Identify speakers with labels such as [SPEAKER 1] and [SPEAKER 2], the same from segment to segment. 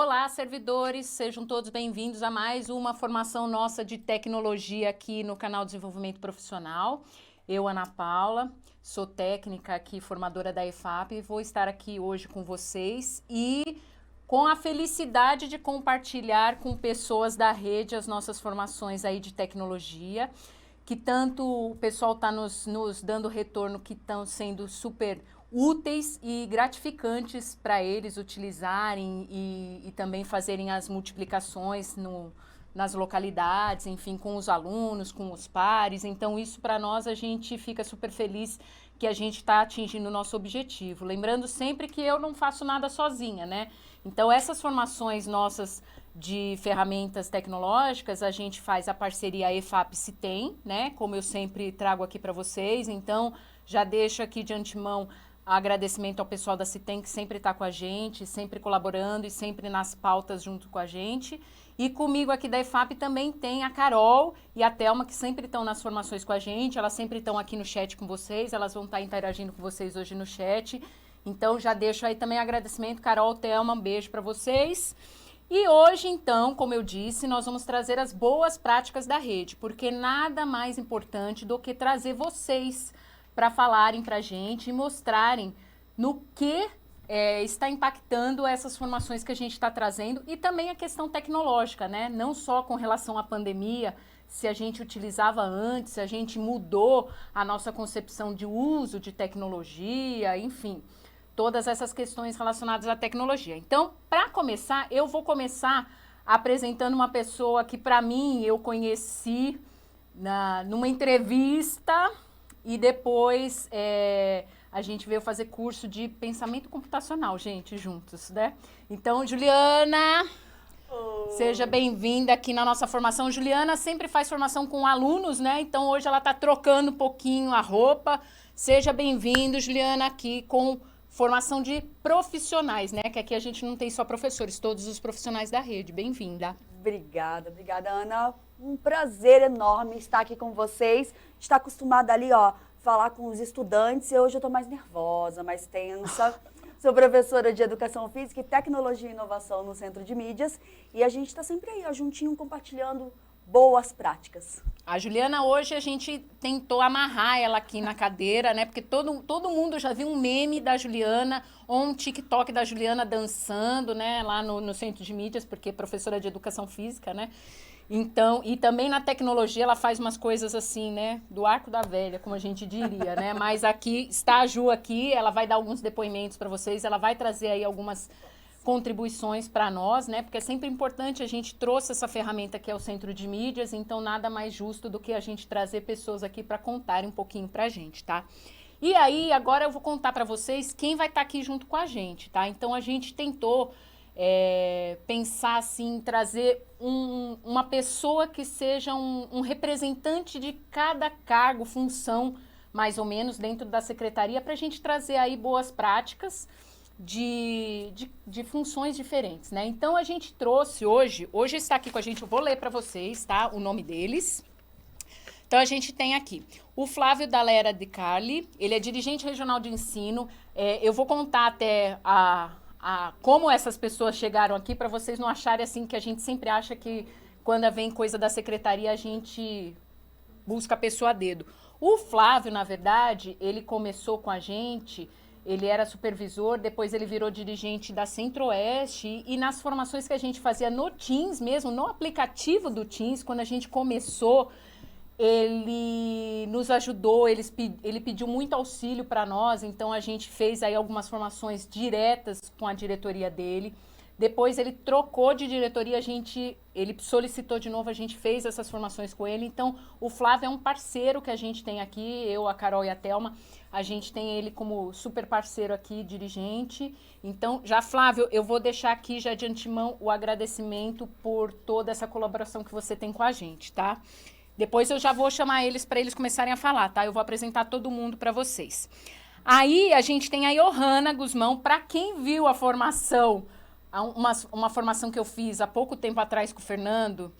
[SPEAKER 1] Olá, servidores, sejam todos bem-vindos a mais uma formação nossa de tecnologia aqui no canal Desenvolvimento Profissional. Eu, Ana Paula, sou técnica aqui, formadora da EFAP, e vou estar aqui hoje com vocês e com a felicidade de compartilhar com pessoas da rede as nossas formações aí de tecnologia, que tanto o pessoal está nos dando retorno, que estão sendo super úteis e gratificantes para eles utilizarem e também fazerem as multiplicações nas localidades, enfim, com os alunos, com os pares. Então, isso para nós, a gente fica super feliz que a gente está atingindo o nosso objetivo. Lembrando sempre que eu não faço nada sozinha, né? Então, essas formações nossas de ferramentas tecnológicas, a gente faz a parceria EFAP-CITEM, né? Como eu sempre trago aqui para vocês. Então, já deixo aqui de antemão agradecimento ao pessoal da CITEM, que sempre está com a gente, sempre colaborando e sempre nas pautas junto com a gente. E comigo aqui da EFAP também tem a Carol e a Thelma, que sempre estão nas formações com a gente, elas sempre estão aqui no chat com vocês, elas vão estar interagindo com vocês hoje no chat. Então, já deixo aí também agradecimento, Carol, Thelma, um beijo para vocês. E hoje, então, como eu disse, nós vamos trazer as boas práticas da rede, porque nada mais importante do que trazer vocês para falarem para a gente e mostrarem no que está impactando essas formações que a gente está trazendo e também a questão tecnológica, né? Não só com relação à pandemia, se a gente utilizava antes, se a gente mudou a nossa concepção de uso de tecnologia, enfim, todas essas questões relacionadas à tecnologia. Então, para começar, eu vou começar apresentando uma pessoa que, para mim, eu conheci numa entrevista. E depois a gente veio fazer curso de pensamento computacional, gente, juntos, né? Então, Juliana, seja bem-vinda aqui na nossa formação. Juliana sempre faz formação com alunos, né? Então, hoje ela está trocando um pouquinho a roupa. Seja bem-vindo, Juliana, aqui com formação de profissionais, né? Que aqui a gente não tem só professores, todos os profissionais da rede. Bem-vinda.
[SPEAKER 2] Obrigada, Ana. Um prazer enorme estar aqui com vocês. Está acostumada ali, ó, falar com os estudantes e hoje eu estou mais nervosa, mais tensa. Sou professora de Educação Física e Tecnologia e Inovação no Centro de Mídias e a gente está sempre aí, ó, juntinho, compartilhando boas práticas.
[SPEAKER 1] A Juliana, hoje a gente tentou amarrar ela aqui na cadeira, né? Porque todo mundo já viu um meme da Juliana ou um TikTok da Juliana dançando, né? Lá no Centro de Mídias, porque é professora de Educação Física, né? Então, e também na tecnologia ela faz umas coisas assim, né? Do arco da velha, como a gente diria, né? Mas aqui, está a Ju aqui, ela vai dar alguns depoimentos para vocês, ela vai trazer aí algumas contribuições para nós, né? Porque é sempre importante, a gente trouxe essa ferramenta que é o Centro de Mídias, então nada mais justo do que a gente trazer pessoas aqui para contarem um pouquinho para a gente, tá? E aí, agora eu vou contar para vocês quem vai estar aqui junto com a gente, tá? Então, a gente tentou pensar assim, trazer uma pessoa que seja um representante de cada cargo, função, mais ou menos, dentro da secretaria, para a gente trazer aí boas práticas de funções diferentes, né? Então, a gente trouxe hoje está aqui com a gente, eu vou ler para vocês, tá? O nome deles. Então, a gente tem aqui o Flávio Dallera de Carli, ele é dirigente regional de ensino. Eu vou contar até como essas pessoas chegaram aqui, para vocês não acharem assim que a gente sempre acha que quando vem coisa da secretaria a gente busca a pessoa a dedo. O Flávio, na verdade, ele começou com a gente, ele era supervisor, depois ele virou dirigente da Centro-Oeste e nas formações que a gente fazia no Teams mesmo, no aplicativo do Teams, quando a gente começou, ele nos ajudou, ele pediu muito auxílio para nós, então a gente fez aí algumas formações diretas com a diretoria dele. Depois ele trocou de diretoria, ele solicitou de novo, a gente fez essas formações com ele. Então, o Flávio é um parceiro que a gente tem aqui, eu, a Carol e a Thelma, a gente tem ele como super parceiro aqui, dirigente. Então, já Flávio, eu vou deixar aqui já de antemão o agradecimento por toda essa colaboração que você tem com a gente, tá? Depois eu já vou chamar eles para eles começarem a falar, tá? Eu vou apresentar todo mundo para vocês. Aí a gente tem a Johanna Guzmão, para quem viu a formação, uma formação que eu fiz há pouco tempo atrás com o Fernando,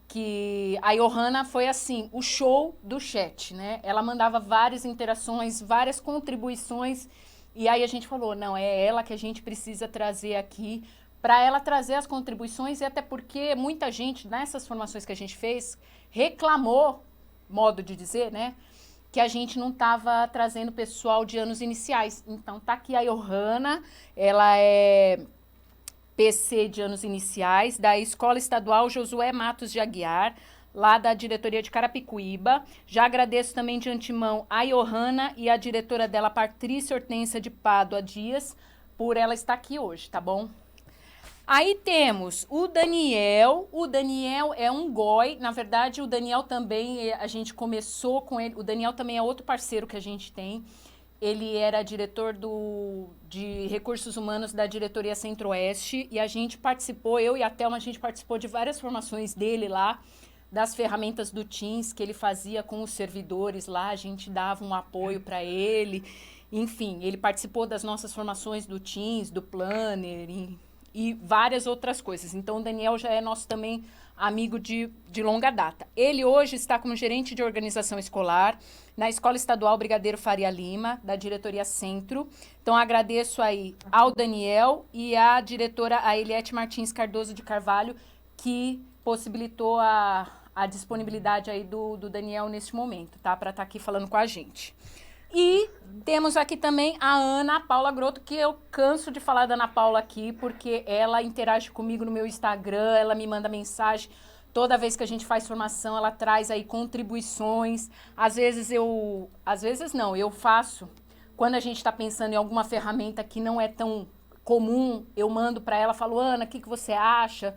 [SPEAKER 1] que a Johanna foi assim, o show do chat, né? Ela mandava várias interações, várias contribuições, e aí a gente falou, não, é ela que a gente precisa trazer aqui para ela trazer as contribuições, e até porque muita gente, nessas formações que a gente fez, reclamou, modo de dizer, né, que a gente não estava trazendo pessoal de anos iniciais. Então, tá aqui a Johanna, ela é PC de anos iniciais, da Escola Estadual Josué Matos de Aguiar, lá da diretoria de Carapicuíba. Já agradeço também de antemão a Johanna e a diretora dela, Patrícia Hortência de Pádua Dias, por ela estar aqui hoje, tá bom? Aí temos o Daniel é um GOI, na verdade o Daniel também, a gente começou com ele, o Daniel também é outro parceiro que a gente tem, ele era diretor de recursos humanos da diretoria Centro-Oeste e a gente participou, eu e a Thelma, a gente participou de várias formações dele lá, das ferramentas do Teams que ele fazia com os servidores lá, a gente dava um apoio para ele, enfim, ele participou das nossas formações do Teams, do Planner, e várias outras coisas. Então, o Daniel já é nosso também amigo de longa data. Ele hoje está como gerente de organização escolar na Escola Estadual Brigadeiro Faria Lima, da diretoria Centro. Então, agradeço aí ao Daniel e à diretora, a Eliette Martins Cardoso de Carvalho, que possibilitou a disponibilidade aí do Daniel neste momento, tá? Para estar aqui falando com a gente. E temos aqui também a Ana Paula Grotto, que eu canso de falar da Ana Paula aqui, porque ela interage comigo no meu Instagram, ela me manda mensagem. Toda vez que a gente faz formação, ela traz aí contribuições. Às vezes eu faço. Quando a gente está pensando em alguma ferramenta que não é tão comum, eu mando para ela, falo, Ana, o que você acha?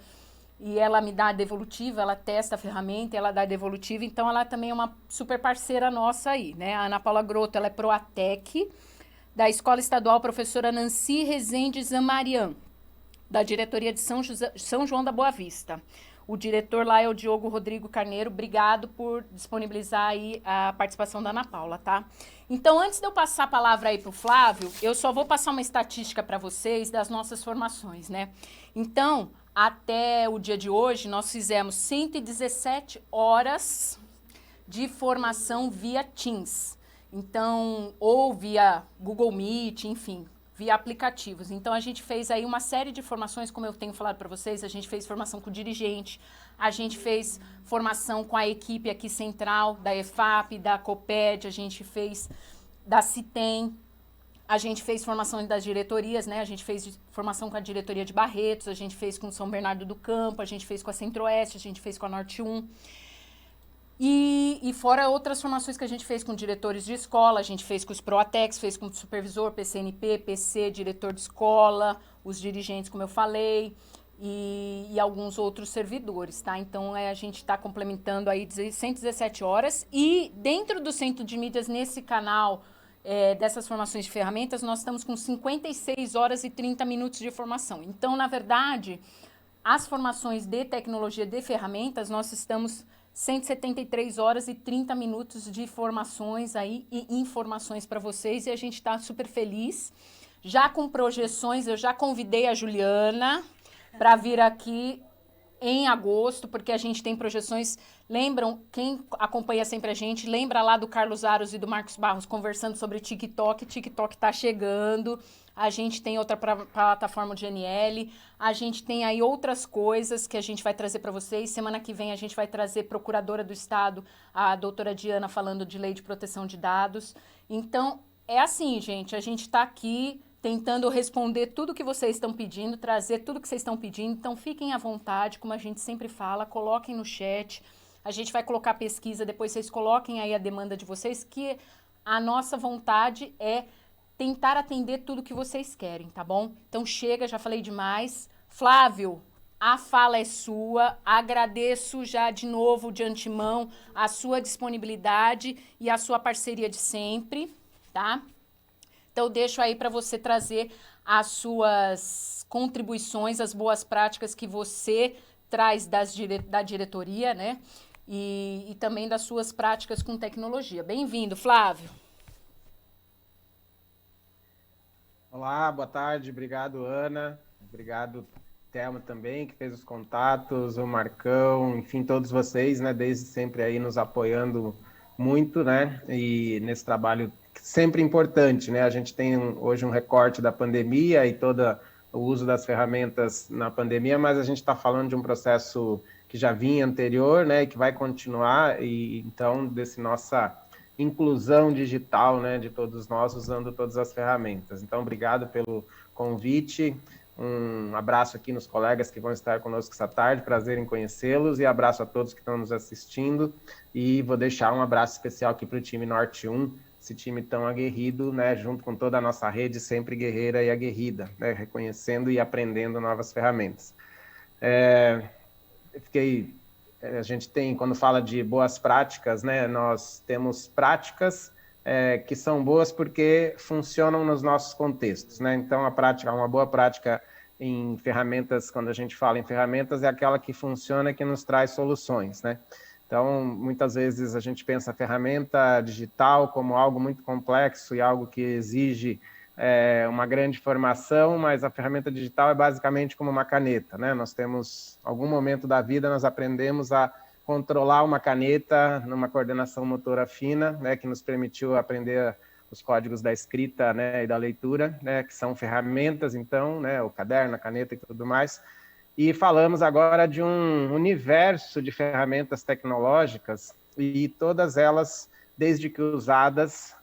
[SPEAKER 1] E ela me dá a devolutiva, ela testa a ferramenta, ela dá a devolutiva, então ela também é uma super parceira nossa aí, né? A Ana Paula Grotto, ela é Proatec, da Escola Estadual Professora Nancy Rezende Zamarian, da diretoria de São João da Boa Vista. O diretor lá é o Diogo Rodrigo Carneiro, obrigado por disponibilizar aí a participação da Ana Paula, tá? Então, antes de eu passar a palavra aí pro Flávio, eu só vou passar uma estatística para vocês das nossas formações, né? Então, até o dia de hoje, nós fizemos 117 horas de formação via Teams. Então, ou via Google Meet, enfim, via aplicativos. Então, a gente fez aí uma série de formações, como eu tenho falado para vocês, a gente fez formação com o dirigente, a gente fez formação com a equipe aqui central, da EFAP, da COPED, a gente fez da CITEM, a gente fez formação das diretorias, né? A gente fez formação com a diretoria de Barretos, a gente fez com São Bernardo do Campo, a gente fez com a Centro-Oeste, a gente fez com a Norte 1. E fora outras formações que a gente fez com diretores de escola, a gente fez com os Proatecs, fez com o supervisor, PCNP, PC, diretor de escola, os dirigentes, como eu falei, e alguns outros servidores, tá? Então, a gente está complementando aí 117 horas. E dentro do Centro de Mídias, nesse canal dessas formações de ferramentas, nós estamos com 56 horas e 30 minutos de formação. Então, na verdade, as formações de tecnologia de ferramentas, nós estamos 173 horas e 30 minutos de formações aí e informações para vocês, e a gente está super feliz. Já com projeções, eu já convidei a Juliana para vir aqui em agosto, porque a gente tem projeções. Lembram, quem acompanha sempre a gente, lembra lá do Carlos Aros e do Marcos Barros conversando sobre TikTok. TikTok está chegando, a gente tem outra plataforma de GNL, a gente tem aí outras coisas que a gente vai trazer para vocês. Semana que vem a gente vai trazer Procuradora do Estado, a doutora Diana, falando de Lei de Proteção de Dados. Então, é assim, gente, a gente está aqui tentando responder tudo que vocês estão pedindo, trazer tudo que vocês estão pedindo. Então, fiquem à vontade, como a gente sempre fala, coloquem no chat. A gente vai colocar pesquisa, depois vocês coloquem aí a demanda de vocês, que a nossa vontade é tentar atender tudo que vocês querem, tá bom? Então, chega, já falei demais. Flávio, a fala é sua. Agradeço já de novo, de antemão, a sua disponibilidade e a sua parceria de sempre, tá? Então, eu deixo aí para você trazer as suas contribuições, as boas práticas que você traz da diretoria, né? E também das suas práticas com tecnologia. Bem-vindo, Flávio.
[SPEAKER 3] Olá, boa tarde. Obrigado, Ana. Obrigado, Thelma também, que fez os contatos, o Marcão, enfim, todos vocês, né? Desde sempre aí nos apoiando muito, né? E nesse trabalho sempre importante, né? A gente tem hoje um recorte da pandemia e toda o uso das ferramentas na pandemia, mas a gente está falando de um processo que já vinha anterior, né, e que vai continuar, e então desse nossa inclusão digital, né, de todos nós usando todas as ferramentas. Então, obrigado pelo convite, um abraço aqui nos colegas que vão estar conosco essa tarde, prazer em conhecê-los, e abraço a todos que estão nos assistindo, e vou deixar um abraço especial aqui para o time Norte 1, esse time tão aguerrido, né, junto com toda a nossa rede, sempre guerreira e aguerrida, né, reconhecendo e aprendendo novas ferramentas. A gente tem, quando fala de boas práticas, né, nós temos práticas que são boas porque funcionam nos nossos contextos, né? Então, uma boa prática em ferramentas, quando a gente fala em ferramentas, é aquela que funciona e que nos traz soluções, né? Então, muitas vezes a gente pensa a ferramenta digital como algo muito complexo e algo que exige uma grande formação, mas a ferramenta digital é basicamente como uma caneta, né? Nós temos, algum momento da vida, nós aprendemos a controlar uma caneta numa coordenação motora fina, né, que nos permitiu aprender os códigos da escrita, né, e da leitura, né, que são ferramentas, então, né, o caderno, a caneta e tudo mais. E falamos agora de um universo de ferramentas tecnológicas e todas elas, desde que usadas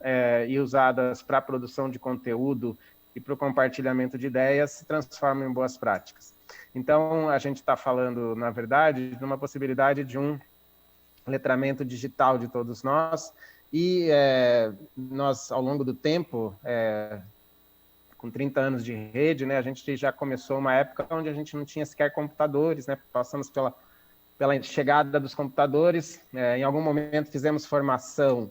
[SPEAKER 3] e usadas para a produção de conteúdo e para o compartilhamento de ideias, se transformam em boas práticas. Então, a gente está falando, na verdade, de uma possibilidade de um letramento digital de todos nós e nós, ao longo do tempo, com 30 anos de rede, né, a gente já começou uma época onde a gente não tinha sequer computadores, né, passamos pela chegada dos computadores, em algum momento fizemos formação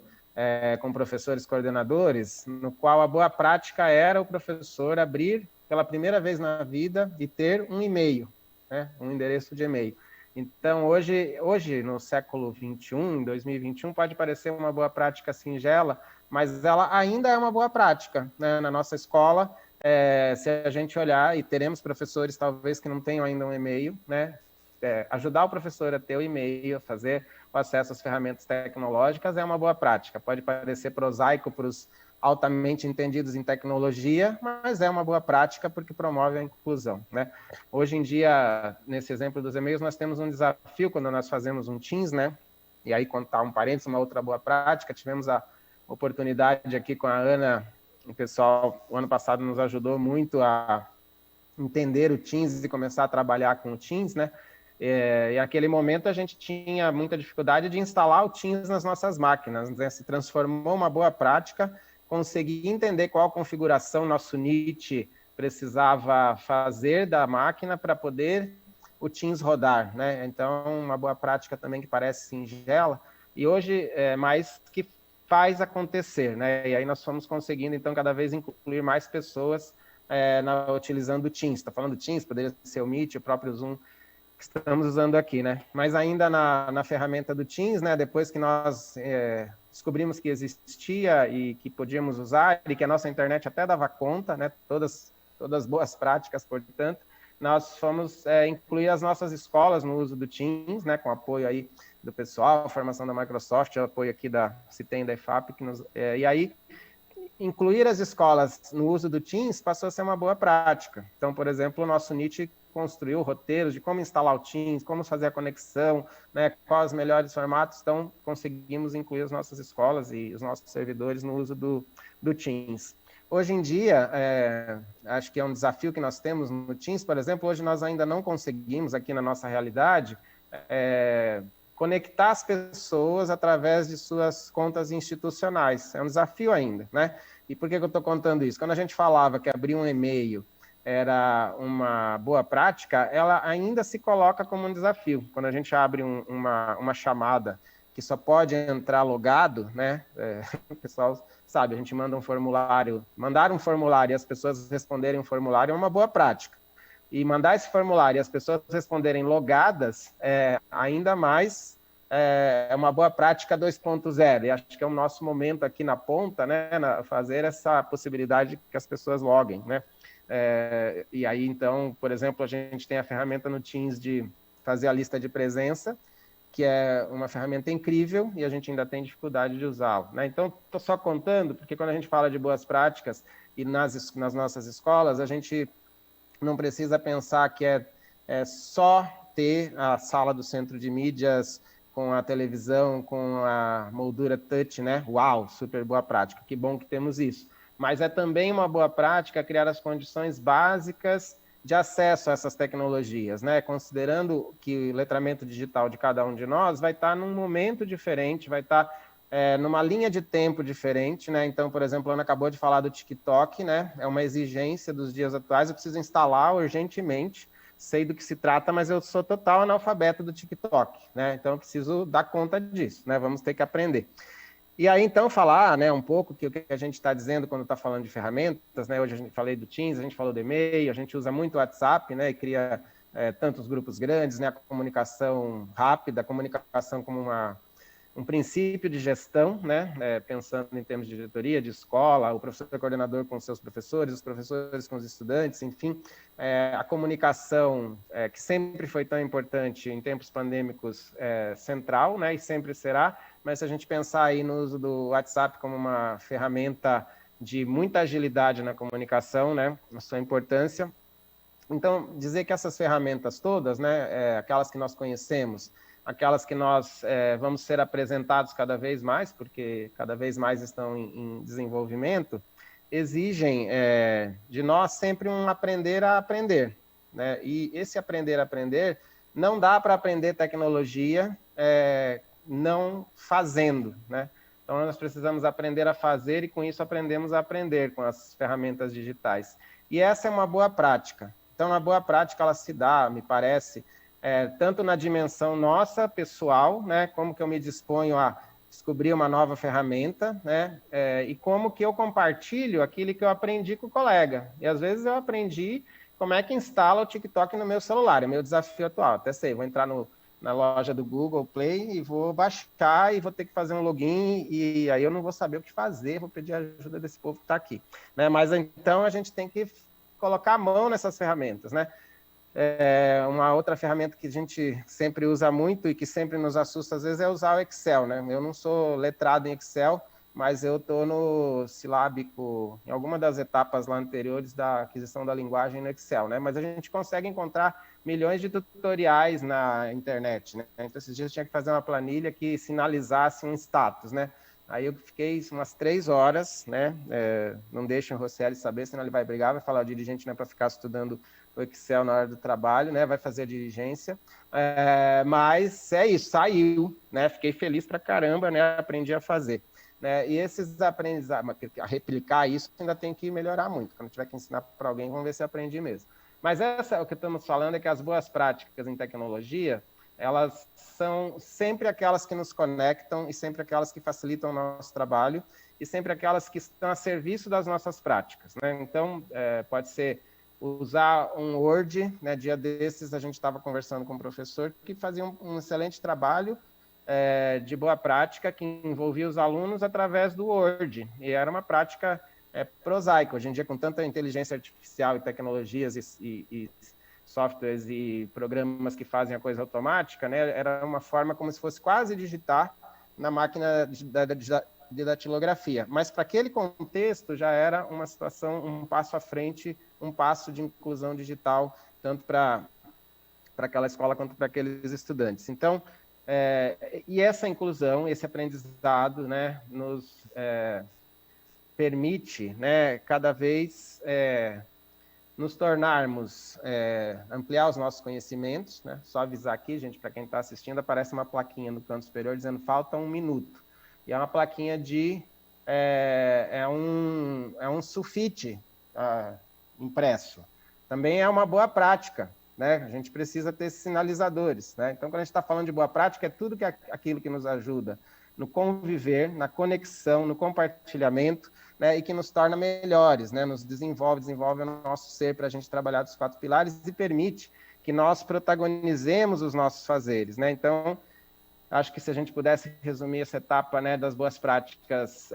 [SPEAKER 3] com professores coordenadores, no qual a boa prática era o professor abrir pela primeira vez na vida e ter um e-mail, né, um endereço de e-mail. Então, hoje, no século XXI, em 2021, pode parecer uma boa prática singela, mas ela ainda é uma boa prática, né? Na nossa escola, se a gente olhar, e teremos professores talvez que não tenham ainda um e-mail, né? Ajudar o professor a ter o e-mail, a fazer o acesso às ferramentas tecnológicas é uma boa prática. Pode parecer prosaico para os altamente entendidos em tecnologia, mas é uma boa prática porque promove a inclusão, né? Hoje em dia, nesse exemplo dos e-mails, nós temos um desafio quando nós fazemos um Teams, né? E aí, contar um parênteses, uma outra boa prática, tivemos a oportunidade aqui com a Ana, o pessoal, o ano passado nos ajudou muito a entender o Teams e começar a trabalhar com o Teams, né? E naquele momento a gente tinha muita dificuldade de instalar o Teams nas nossas máquinas, né? Se transformou uma boa prática, conseguir entender qual configuração nosso NIT precisava fazer da máquina para poder o Teams rodar, né? Então, uma boa prática também que parece singela, e hoje é mais que faz acontecer, né? E aí nós fomos conseguindo, então, cada vez incluir mais pessoas utilizando o Teams. Estou falando do Teams, poderia ser o Meet, o próprio Zoom, que estamos usando aqui, né? Mas ainda na ferramenta do Teams, né? Depois que nós descobrimos que existia e que podíamos usar, e que a nossa internet até dava conta, né? Todas boas práticas, portanto, nós fomos incluir as nossas escolas no uso do Teams, né? Com apoio aí do pessoal, formação da Microsoft, apoio aqui da Citem, da IFAP, e aí incluir as escolas no uso do Teams passou a ser uma boa prática. Então, por exemplo, o nosso NIT construiu roteiros de como instalar o Teams, como fazer a conexão, né, quais os melhores formatos, então conseguimos incluir as nossas escolas e os nossos servidores no uso do Teams. Hoje em dia, acho que é um desafio que nós temos no Teams, por exemplo, hoje nós ainda não conseguimos, aqui na nossa realidade, conectar as pessoas através de suas contas institucionais. É um desafio ainda, né? E por que eu estou contando isso? Quando a gente falava que abrir um e-mail era uma boa prática, ela ainda se coloca como um desafio. Quando a gente abre uma chamada que só pode entrar logado, né? O pessoal sabe, a gente manda um formulário, mandar um formulário e as pessoas responderem um formulário é uma boa prática. E mandar esse formulário e as pessoas responderem logadas ainda mais é uma boa prática 2.0. E acho que é o nosso momento aqui na ponta, né? Fazer essa possibilidade que as pessoas loguem, né? E aí, então, por exemplo, a gente tem a ferramenta no Teams de fazer a lista de presença, que é uma ferramenta incrível e a gente ainda tem dificuldade de usá-la, né? Então, estou só contando, porque quando a gente fala de boas práticas e nas nossas escolas, a gente não precisa pensar que é só ter a sala do centro de mídias com a televisão, com a moldura touch, né? Uau, super boa prática, que bom que temos isso. Mas é também uma boa prática criar as condições básicas de acesso a essas tecnologias, né? Considerando que o letramento digital de cada um de nós vai estar num momento diferente, vai estar numa linha de tempo diferente, né? Então, por exemplo, a Ana acabou de falar do TikTok, né? É uma exigência dos dias atuais, eu preciso instalar urgentemente, sei do que se trata, mas eu sou total analfabeto do TikTok, né? Então, eu preciso dar conta disso, né? Vamos ter que aprender. E aí, então, falar, né, um pouco que o que a gente está dizendo quando está falando de ferramentas, né? Hoje a gente falei do Teams, a gente falou do e-mail, a gente usa muito o WhatsApp, né? E cria tantos grupos grandes, né? A comunicação rápida, a comunicação como um princípio de gestão, né? Pensando em termos de diretoria, de escola, o professor coordenador com seus professores, os professores com os estudantes, enfim, a comunicação, que sempre foi tão importante em tempos pandêmicos, central, né? E sempre será, mas se a gente pensar aí no uso do WhatsApp como uma ferramenta de muita agilidade na comunicação, né? A sua importância. Então, dizer que essas ferramentas todas, né? Aquelas que nós conhecemos, aquelas que nós vamos ser apresentados cada vez mais, porque cada vez mais estão em desenvolvimento, exigem de nós sempre um aprender a aprender, né? E esse aprender a aprender, não dá para aprender tecnologia não fazendo, né? Então, nós precisamos aprender a fazer e, com isso, aprendemos a aprender com as ferramentas digitais. E essa é uma boa prática. Então, a boa prática, ela se dá, me parece, tanto na dimensão nossa, pessoal, né, como que eu me disponho a descobrir uma nova ferramenta, né, e como que eu compartilho aquilo que eu aprendi com o colega. E às vezes eu aprendi como é que instala o TikTok no meu celular, é o meu desafio atual. Até sei, vou entrar na loja do Google Play e vou baixar e vou ter que fazer um login e aí eu não vou saber o que fazer, vou pedir ajuda desse povo que está aqui, né? Mas então a gente tem que colocar a mão nessas ferramentas, né? Uma outra ferramenta que a gente sempre usa muito e que sempre nos assusta às vezes é usar o Excel, né? Eu não sou letrado em Excel, mas eu estou no silábico, em alguma das etapas lá anteriores da aquisição da linguagem no Excel, né? Mas a gente consegue encontrar milhões de tutoriais na internet, né? Então, esses dias eu tinha que fazer uma planilha que sinalizasse um status, né? Aí eu fiquei umas 3 horas, né? Não deixa o Rosselli saber, senão ele vai brigar, vai falar, o dirigente não é para ficar estudando o Excel na hora do trabalho, né? Vai fazer a diligência. Mas é isso, saiu, né? Fiquei feliz pra caramba, né? Aprendi a fazer. Né? E esses aprendizados, a replicar isso ainda tem que melhorar muito. Quando tiver que ensinar para alguém, vamos ver se aprendi mesmo. Mas o que estamos falando é que as boas práticas em tecnologia, elas são sempre aquelas que nos conectam e sempre aquelas que facilitam o nosso trabalho e sempre aquelas que estão a serviço das nossas práticas, né? Então, pode ser usar um Word, né? Dia desses a gente estava conversando com um professor que fazia um excelente trabalho de boa prática que envolvia os alunos através do Word. E era uma prática prosaica. Hoje em dia, com tanta inteligência artificial e tecnologias e softwares e programas que fazem a coisa automática, né, era uma forma como se fosse quase digitar na máquina de datilografia. Mas para aquele contexto já era uma situação, um passo à frente, um passo de inclusão digital, tanto para aquela escola quanto para aqueles estudantes. Então, e essa inclusão, esse aprendizado, né, nos permite, né, cada vez nos tornarmos, ampliar os nossos conhecimentos, né? Só avisar aqui, gente, para quem está assistindo, aparece uma plaquinha no canto superior dizendo falta 1 minuto. E é uma plaquinha de... é um sulfite impresso. Também é uma boa prática, né? A gente precisa ter esses sinalizadores, né? Então, quando a gente está falando de boa prática, é tudo aquilo que nos ajuda no conviver, na conexão, no compartilhamento, né? E que nos torna melhores, né? Nos desenvolve o nosso ser para a gente trabalhar dos 4 pilares e permite que nós protagonizemos os nossos fazeres, né? Então, acho que se a gente pudesse resumir essa etapa, né, das boas práticas,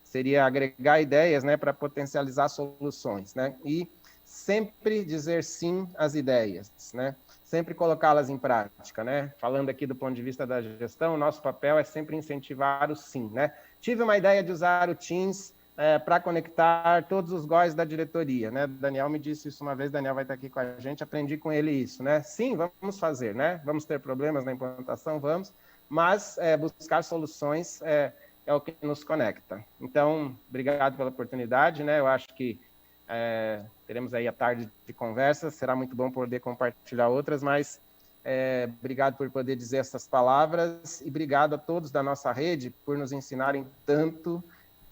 [SPEAKER 3] seria agregar ideias, né, para potencializar soluções, né? E sempre dizer sim às ideias, né? Sempre colocá-las em prática, né? Falando aqui do ponto de vista da gestão, o nosso papel é sempre incentivar o sim, né? Tive uma ideia de usar o Teams para conectar todos os GOIs da diretoria, né? Daniel me disse isso uma vez, Daniel vai estar aqui com a gente, aprendi com ele isso, né? Sim, vamos fazer, né? Vamos ter problemas na implantação, vamos, mas buscar soluções é o que nos conecta. Então, obrigado pela oportunidade, né? Eu acho que teremos aí a tarde de conversa, será muito bom poder compartilhar outras, mas obrigado por poder dizer essas palavras e obrigado a todos da nossa rede por nos ensinarem tanto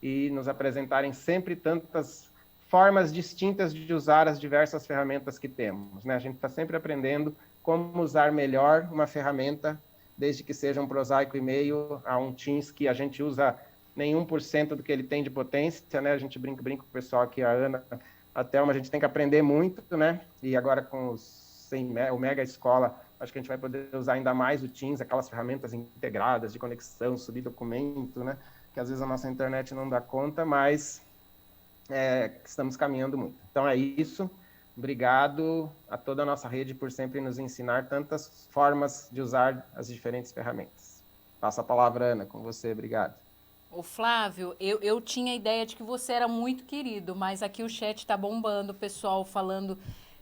[SPEAKER 3] e nos apresentarem sempre tantas formas distintas de usar as diversas ferramentas que temos, né? A gente está sempre aprendendo como usar melhor uma ferramenta, desde que seja um prosaico e-mail a um Teams que a gente usa nem 1% do que ele tem de potência, né? A gente brinca com o pessoal aqui, a Ana, a Thelma, a gente tem que aprender muito, né? E agora com o Mega Escola, acho que a gente vai poder usar ainda mais o Teams, aquelas ferramentas integradas de conexão, subir documento, né? Que às vezes a nossa internet não dá conta, mas estamos caminhando muito. Então é isso. Obrigado a toda a nossa rede por sempre nos ensinar tantas formas de usar as diferentes ferramentas. Passo a palavra, Ana, com você. Obrigado.
[SPEAKER 1] Ô Flávio, eu tinha a ideia de que você era muito querido, mas aqui o chat está bombando, o pessoal falando,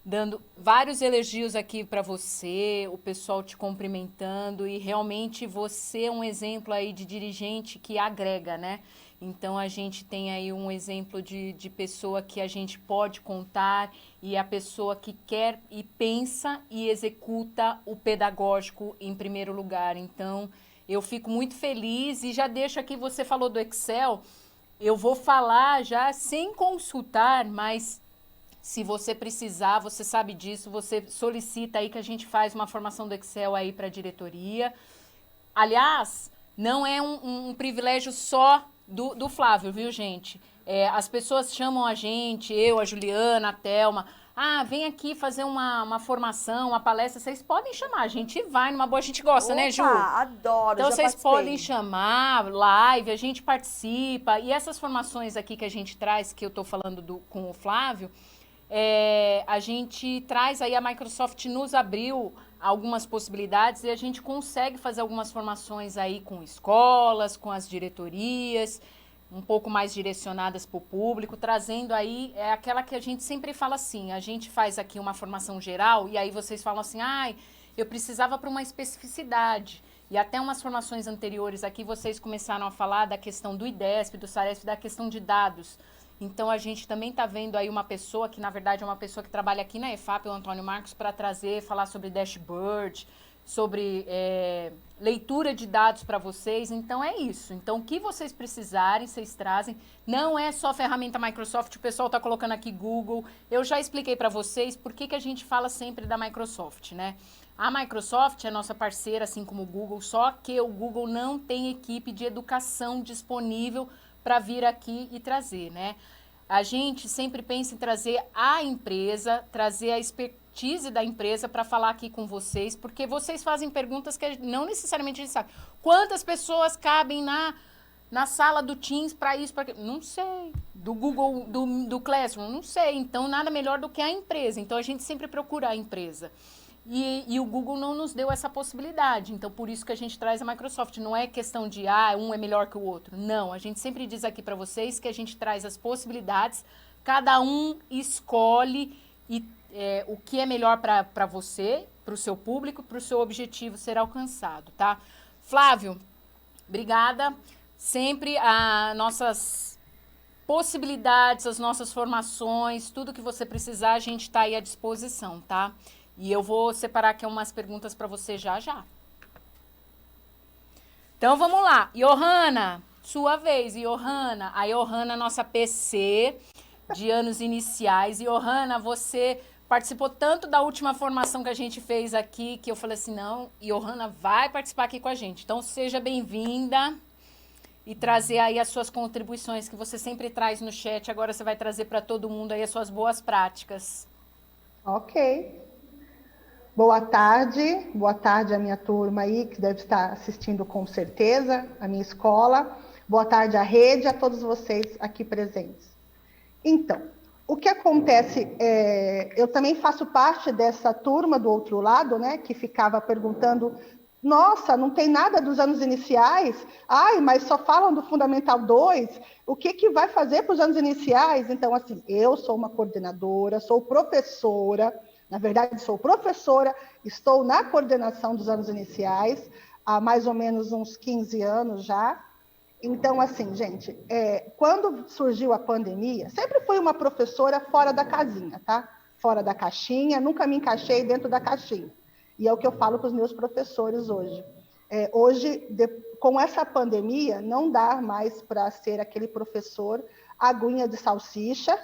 [SPEAKER 1] dando vários elogios aqui para você, o pessoal te cumprimentando e realmente você é um exemplo aí de dirigente que agrega, né? Então a gente tem aí um exemplo de pessoa que a gente pode contar e a pessoa que quer e pensa e executa o pedagógico em primeiro lugar. Então eu fico muito feliz e já deixo aqui, você falou do Excel, eu vou falar já sem consultar, mas se você precisar, você sabe disso, você solicita aí que a gente faz uma formação do Excel aí para a diretoria. Aliás, não é um privilégio só do Flávio, viu, gente? As pessoas chamam a gente, eu, a Juliana, a Thelma, vem aqui fazer uma formação, uma palestra, vocês podem chamar, a gente vai numa boa, a gente gosta, né, Ju?
[SPEAKER 2] Adoro,
[SPEAKER 1] então
[SPEAKER 2] já
[SPEAKER 1] vocês
[SPEAKER 2] participei.
[SPEAKER 1] podem chamar, live, a gente participa, e essas formações aqui que a gente traz, que eu tô falando com o Flávio, a gente traz aí, a Microsoft nos abriu algumas possibilidades e a gente consegue fazer algumas formações aí com escolas, com as diretorias, um pouco mais direcionadas para o público, trazendo aí aquela que a gente sempre fala assim, a gente faz aqui uma formação geral e aí vocês falam assim, eu precisava para uma especificidade. E até umas formações anteriores aqui vocês começaram a falar da questão do IDESP, do SARESP, da questão de dados. Então, a gente também está vendo aí uma pessoa, que na verdade é uma pessoa que trabalha aqui na EFAP, o Antônio Marcos, para falar sobre dashboard, sobre leitura de dados para vocês. Então, é isso. Então, o que vocês precisarem, vocês trazem. Não é só ferramenta Microsoft, o pessoal está colocando aqui Google. Eu já expliquei para vocês por que a gente fala sempre da Microsoft, né? A Microsoft é nossa parceira, assim como o Google, só que o Google não tem equipe de educação disponível para vir aqui e trazer, né? A gente sempre pensa em trazer a empresa, trazer a expertise da empresa para falar aqui com vocês, porque vocês fazem perguntas que não necessariamente a gente sabe. Quantas pessoas cabem na sala do Teams para isso, para aquilo? Não sei. Do Google, do Classroom? Não sei. Então, nada melhor do que a empresa. Então, a gente sempre procura a empresa. E o Google não nos deu essa possibilidade. Então, por isso que a gente traz a Microsoft. Não é questão de, um é melhor que o outro. Não, a gente sempre diz aqui para vocês que a gente traz as possibilidades. Cada um escolhe o que é melhor para você, para o seu público, para o seu objetivo ser alcançado, tá? Flávio, obrigada. Sempre as nossas possibilidades, as nossas formações, tudo que você precisar, a gente está aí à disposição, tá? E eu vou separar aqui umas perguntas para você já. Então, vamos lá. Johanna, sua vez. Johanna, a Johanna, nossa PC de anos iniciais. Johanna, você participou tanto da última formação que a gente fez aqui, que eu falei assim, não, Johanna vai participar aqui com a gente. Então, seja bem-vinda e trazer aí as suas contribuições que você sempre traz no chat. Agora você vai trazer para todo mundo aí as suas boas práticas.
[SPEAKER 4] Ok. Boa tarde à minha turma aí, que deve estar assistindo com certeza, a minha escola. Boa tarde à rede, a todos vocês aqui presentes. Então, o que acontece, eu também faço parte dessa turma do outro lado, né, que ficava perguntando Nossa, não tem nada dos anos iniciais? Ai, mas só falam do Fundamental 2. O que que vai fazer para os anos iniciais? Então, assim, eu sou uma coordenadora, sou professora, na verdade, sou professora, estou na coordenação dos anos iniciais há mais ou menos uns 15 anos já. Então, assim, gente, quando surgiu a pandemia, sempre fui uma professora fora da casinha, tá? Fora da caixinha, nunca me encaixei dentro da caixinha. E é o que eu falo para os meus professores hoje. Hoje, com essa pandemia, não dá mais para ser aquele professor aguinha de salsicha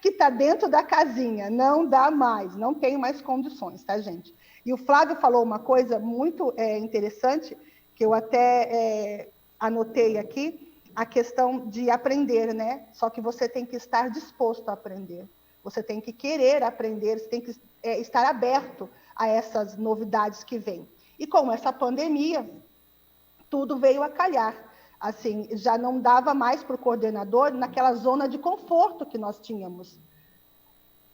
[SPEAKER 4] que está dentro da casinha. Não dá mais, não tenho mais condições, tá, gente? E o Flávio falou uma coisa muito interessante, que eu até anotei aqui, a questão de aprender, né? Só que você tem que estar disposto a aprender. Você tem que querer aprender, você tem que estar aberto a essas novidades que vêm. E com essa pandemia, tudo veio a calhar. Assim, já não dava mais para o coordenador naquela zona de conforto que nós tínhamos.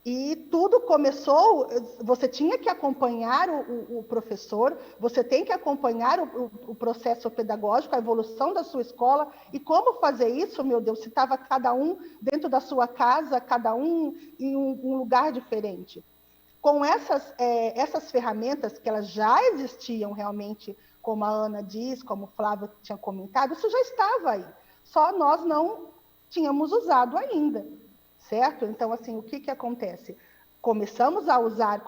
[SPEAKER 4] E tudo começou, você tinha que acompanhar o professor, você tem que acompanhar o processo pedagógico, a evolução da sua escola. E como fazer isso, meu Deus, se estava cada um dentro da sua casa, cada um em um lugar diferente. Com essas ferramentas, que elas já existiam realmente, como a Ana diz, como o Flávio tinha comentado, isso já estava aí. Só nós não tínhamos usado ainda. Certo? Então, assim, o que acontece? Começamos a usar,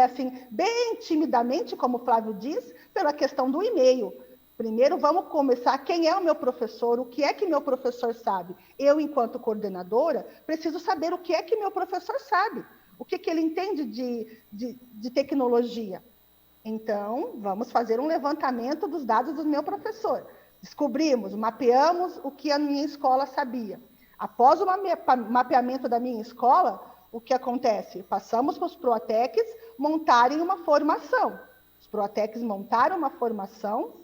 [SPEAKER 4] assim, bem timidamente, como o Flávio diz, pela questão do e-mail. Primeiro, vamos começar, quem é o meu professor, o que é que meu professor sabe? Eu, enquanto coordenadora, preciso saber o que é que meu professor sabe, o que ele entende de tecnologia. Então, vamos fazer um levantamento dos dados do meu professor. Descobrimos, mapeamos o que a minha escola sabia. Após o mapeamento da minha escola, o que acontece? Passamos para os Proatecs montarem uma formação. Os Proatecs montaram uma formação,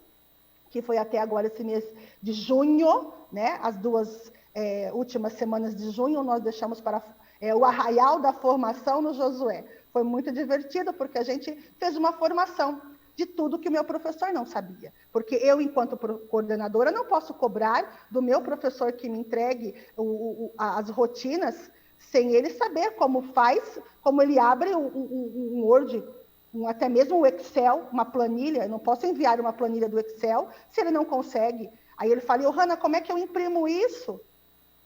[SPEAKER 4] que foi até agora esse mês de junho, né? As duas últimas semanas de junho, nós deixamos para o arraial da formação no Josué. Foi muito divertido, porque a gente fez uma formação de tudo que o meu professor não sabia. Porque eu, enquanto coordenadora, não posso cobrar do meu professor que me entregue as rotinas sem ele saber como faz, como ele abre um Word, até mesmo o Excel, uma planilha. Eu não posso enviar uma planilha do Excel se ele não consegue. Aí ele fala, Johanna, como é que eu imprimo isso?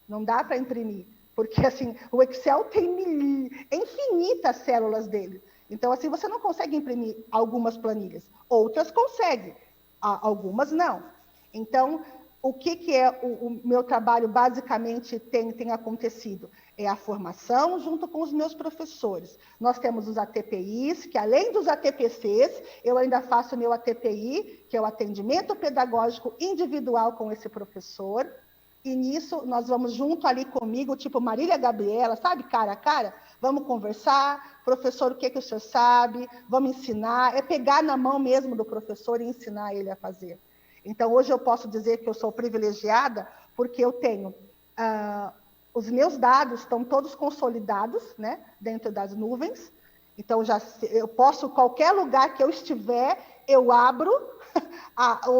[SPEAKER 4] Não dá para imprimir, porque assim, o Excel tem infinitas células dele. Então, assim, você não consegue imprimir algumas planilhas. Outras consegue, algumas não. Então, o que é o meu trabalho, basicamente, tem acontecido? É a formação junto com os meus professores. Nós temos os ATPIs, que além dos ATPCs, eu ainda faço o meu ATPI, que é o atendimento pedagógico individual com esse professor. E nisso, nós vamos junto ali comigo, tipo Marília Gabriela, sabe, cara a cara? Vamos conversar, professor, o que o senhor sabe? Vamos ensinar, é pegar na mão mesmo do professor e ensinar ele a fazer. Então, hoje eu posso dizer que eu sou privilegiada, porque eu tenho... os meus dados estão todos consolidados, né, dentro das nuvens. Então, eu posso, qualquer lugar que eu estiver, eu abro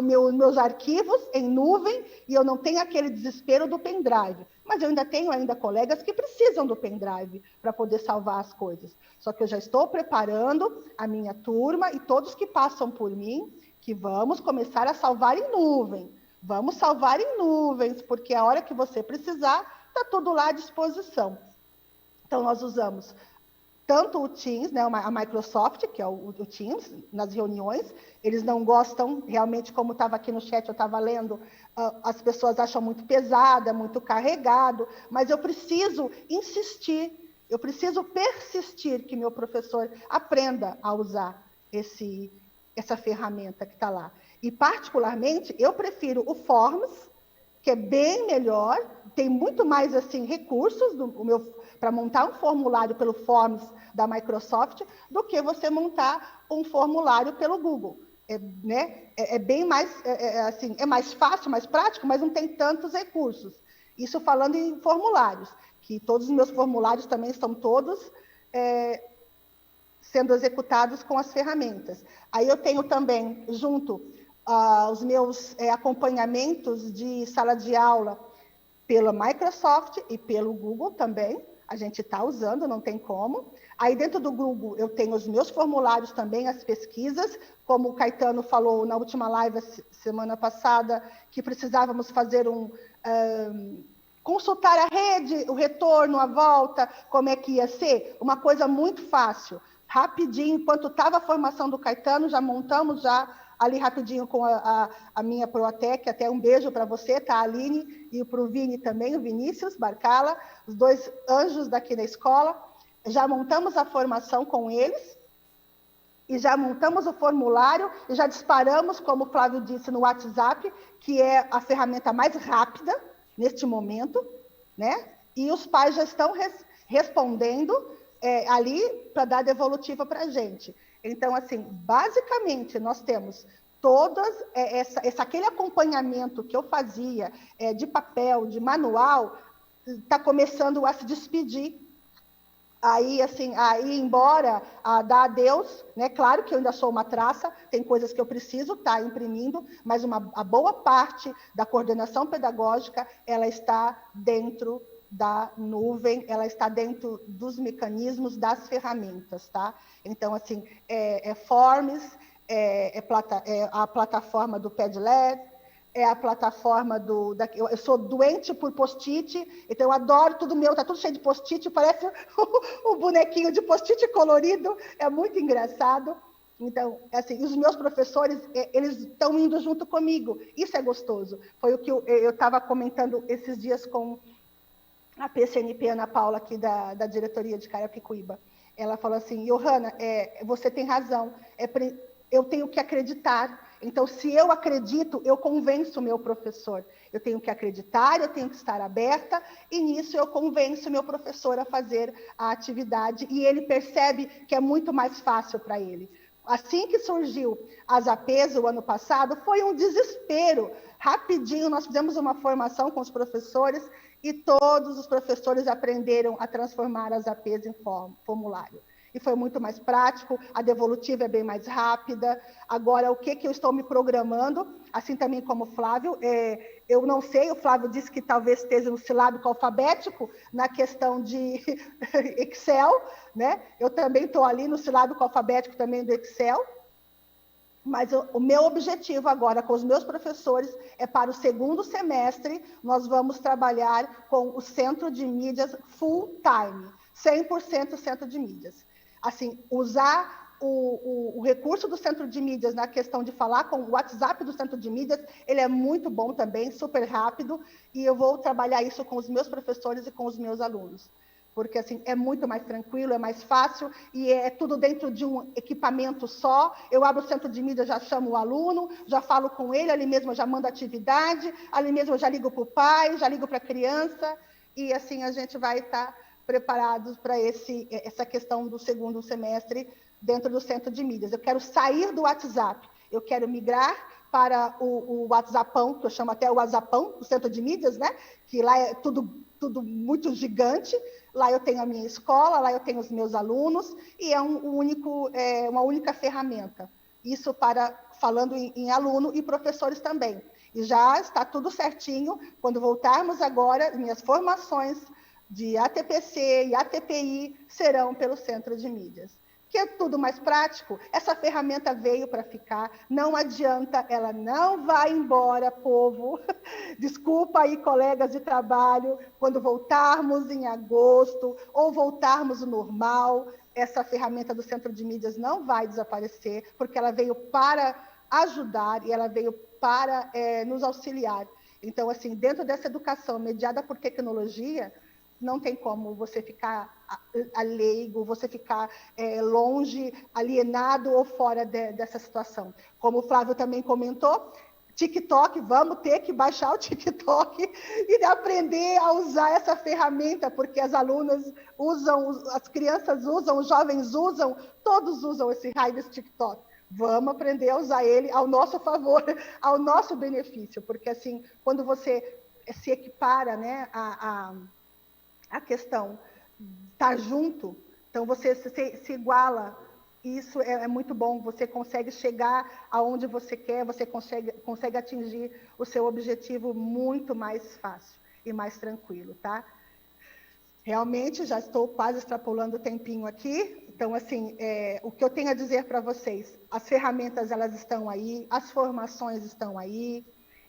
[SPEAKER 4] meus arquivos em nuvem e eu não tenho aquele desespero do pendrive. Mas eu tenho colegas que precisam do pendrive para poder salvar as coisas. Só que eu já estou preparando a minha turma e todos que passam por mim, que vamos começar a salvar em nuvem. Vamos salvar em nuvens, porque a hora que você precisar, está tudo lá à disposição. Então, nós usamos tanto o Teams, né, a Microsoft, que é o Teams, nas reuniões, eles não gostam, realmente, como estava aqui no chat, eu estava lendo, as pessoas acham muito pesado, muito carregado, mas eu preciso insistir, eu preciso persistir que meu professor aprenda a usar essa ferramenta que está lá. E, particularmente, eu prefiro o Forms, que é bem melhor, tem muito mais assim, recursos para montar um formulário pelo Forms da Microsoft do que você montar um formulário pelo Google. É bem mais, assim, é mais fácil, mais prático, mas não tem tantos recursos. Isso falando em formulários, que todos os meus formulários também estão todos sendo executados com as ferramentas. Aí eu tenho também, junto, os meus acompanhamentos de sala de aula pela Microsoft e pelo Google também. A gente está usando, não tem como. Aí dentro do Google eu tenho os meus formulários também, as pesquisas, como o Caetano falou na última live semana passada, que precisávamos fazer consultar a rede, o retorno, a volta, como é que ia ser. Uma coisa muito fácil. Rapidinho, enquanto estava a formação do Caetano, já montamos ali rapidinho com a minha Proatec, até um beijo para você, tá, Aline, e para o Vini também, o Vinícius Barcala, os 2 anjos daqui da escola. Já montamos a formação com eles, e já montamos o formulário, e já disparamos, como o Flávio disse, no WhatsApp, que é a ferramenta mais rápida neste momento, né? E os pais já estão respondendo ali para dar devolutiva para a gente. Então, assim, basicamente, nós temos aquele acompanhamento que eu fazia de papel, de manual, está começando a se despedir. Aí, assim, embora dar adeus, né? Claro que eu ainda sou uma traça, tem coisas que eu preciso estar imprimindo, mas a boa parte da coordenação pedagógica, ela está dentro da nuvem, ela está dentro dos mecanismos, das ferramentas, tá? Então, assim, Forms, a plataforma do Padlet, é a plataforma eu sou doente por post-it, então eu adoro tudo meu, tá tudo cheio de post-it, parece um bonequinho de post-it colorido, é muito engraçado. Então, assim, os meus professores, eles estão indo junto comigo, isso é gostoso. Foi o que eu estava comentando esses dias com a PCNP Ana Paula, aqui da diretoria de Carapicuíba. Ela falou assim, Johanna, você tem razão, eu tenho que acreditar. Então, se eu acredito, eu convenço o meu professor. Eu tenho que acreditar, eu tenho que estar aberta, e nisso eu convenço o meu professor a fazer a atividade, e ele percebe que é muito mais fácil para ele. Assim que surgiu as APs o ano passado, foi um desespero. Rapidinho, nós fizemos uma formação com os professores, e todos os professores aprenderam a transformar as APs em formulário. E foi muito mais prático, a devolutiva é bem mais rápida. Agora, o que eu estou me programando, assim também como o Flávio, eu não sei, o Flávio disse que talvez esteja no silábico alfabético, na questão de Excel, né? Eu também estou ali no silábico alfabético também do Excel, mas o meu objetivo agora com os meus professores é para o 2º semestre, nós vamos trabalhar com o centro de mídias full time, 100% centro de mídias. Assim, usar o recurso do centro de mídias na questão de falar com o WhatsApp do centro de mídias, ele é muito bom também, super rápido, e eu vou trabalhar isso com os meus professores e com os meus alunos. Porque, assim, é muito mais tranquilo, é mais fácil, e é tudo dentro de um equipamento só. Eu abro o centro de mídia, já chamo o aluno, já falo com ele, ali mesmo eu já mando atividade, ali mesmo eu já ligo para o pai, já ligo para a criança, e assim a gente vai estar preparados para essa questão do 2º semestre dentro do centro de mídias. Eu quero sair do WhatsApp, eu quero migrar para o WhatsAppão, que eu chamo até o WhatsAppão, do centro de mídias, né? Que lá é tudo muito gigante. Lá eu tenho a minha escola, lá eu tenho os meus alunos, e é uma única ferramenta. Isso falando em aluno e professores também. E já está tudo certinho. Quando voltarmos agora, minhas formações de ATPC e ATPI serão pelo centro de mídias. Que é tudo mais prático, essa ferramenta veio para ficar, não adianta, ela não vai embora, povo. Desculpa aí, colegas de trabalho, quando voltarmos em agosto, ou voltarmos ao normal, essa ferramenta do centro de mídias não vai desaparecer, porque ela veio para ajudar e ela veio para nos auxiliar. Então, assim, dentro dessa educação mediada por tecnologia, não tem como você ficar leigo, você ficar longe, alienado ou fora dessa situação. Como o Flávio também comentou, TikTok, vamos ter que baixar o TikTok e aprender a usar essa ferramenta, porque as alunas usam, as crianças usam, os jovens usam, todos usam esse raio desse TikTok. Vamos aprender a usar ele ao nosso favor, ao nosso benefício, porque assim, quando você se equipara, né, a questão estar junto, então você se iguala Isso é muito bom, você consegue chegar aonde você quer, você consegue atingir o seu objetivo muito mais fácil e mais tranquilo, tá? Realmente, já estou quase extrapolando o tempinho aqui. Então, assim, o que eu tenho a dizer para vocês, as ferramentas, elas estão aí, as formações estão aí.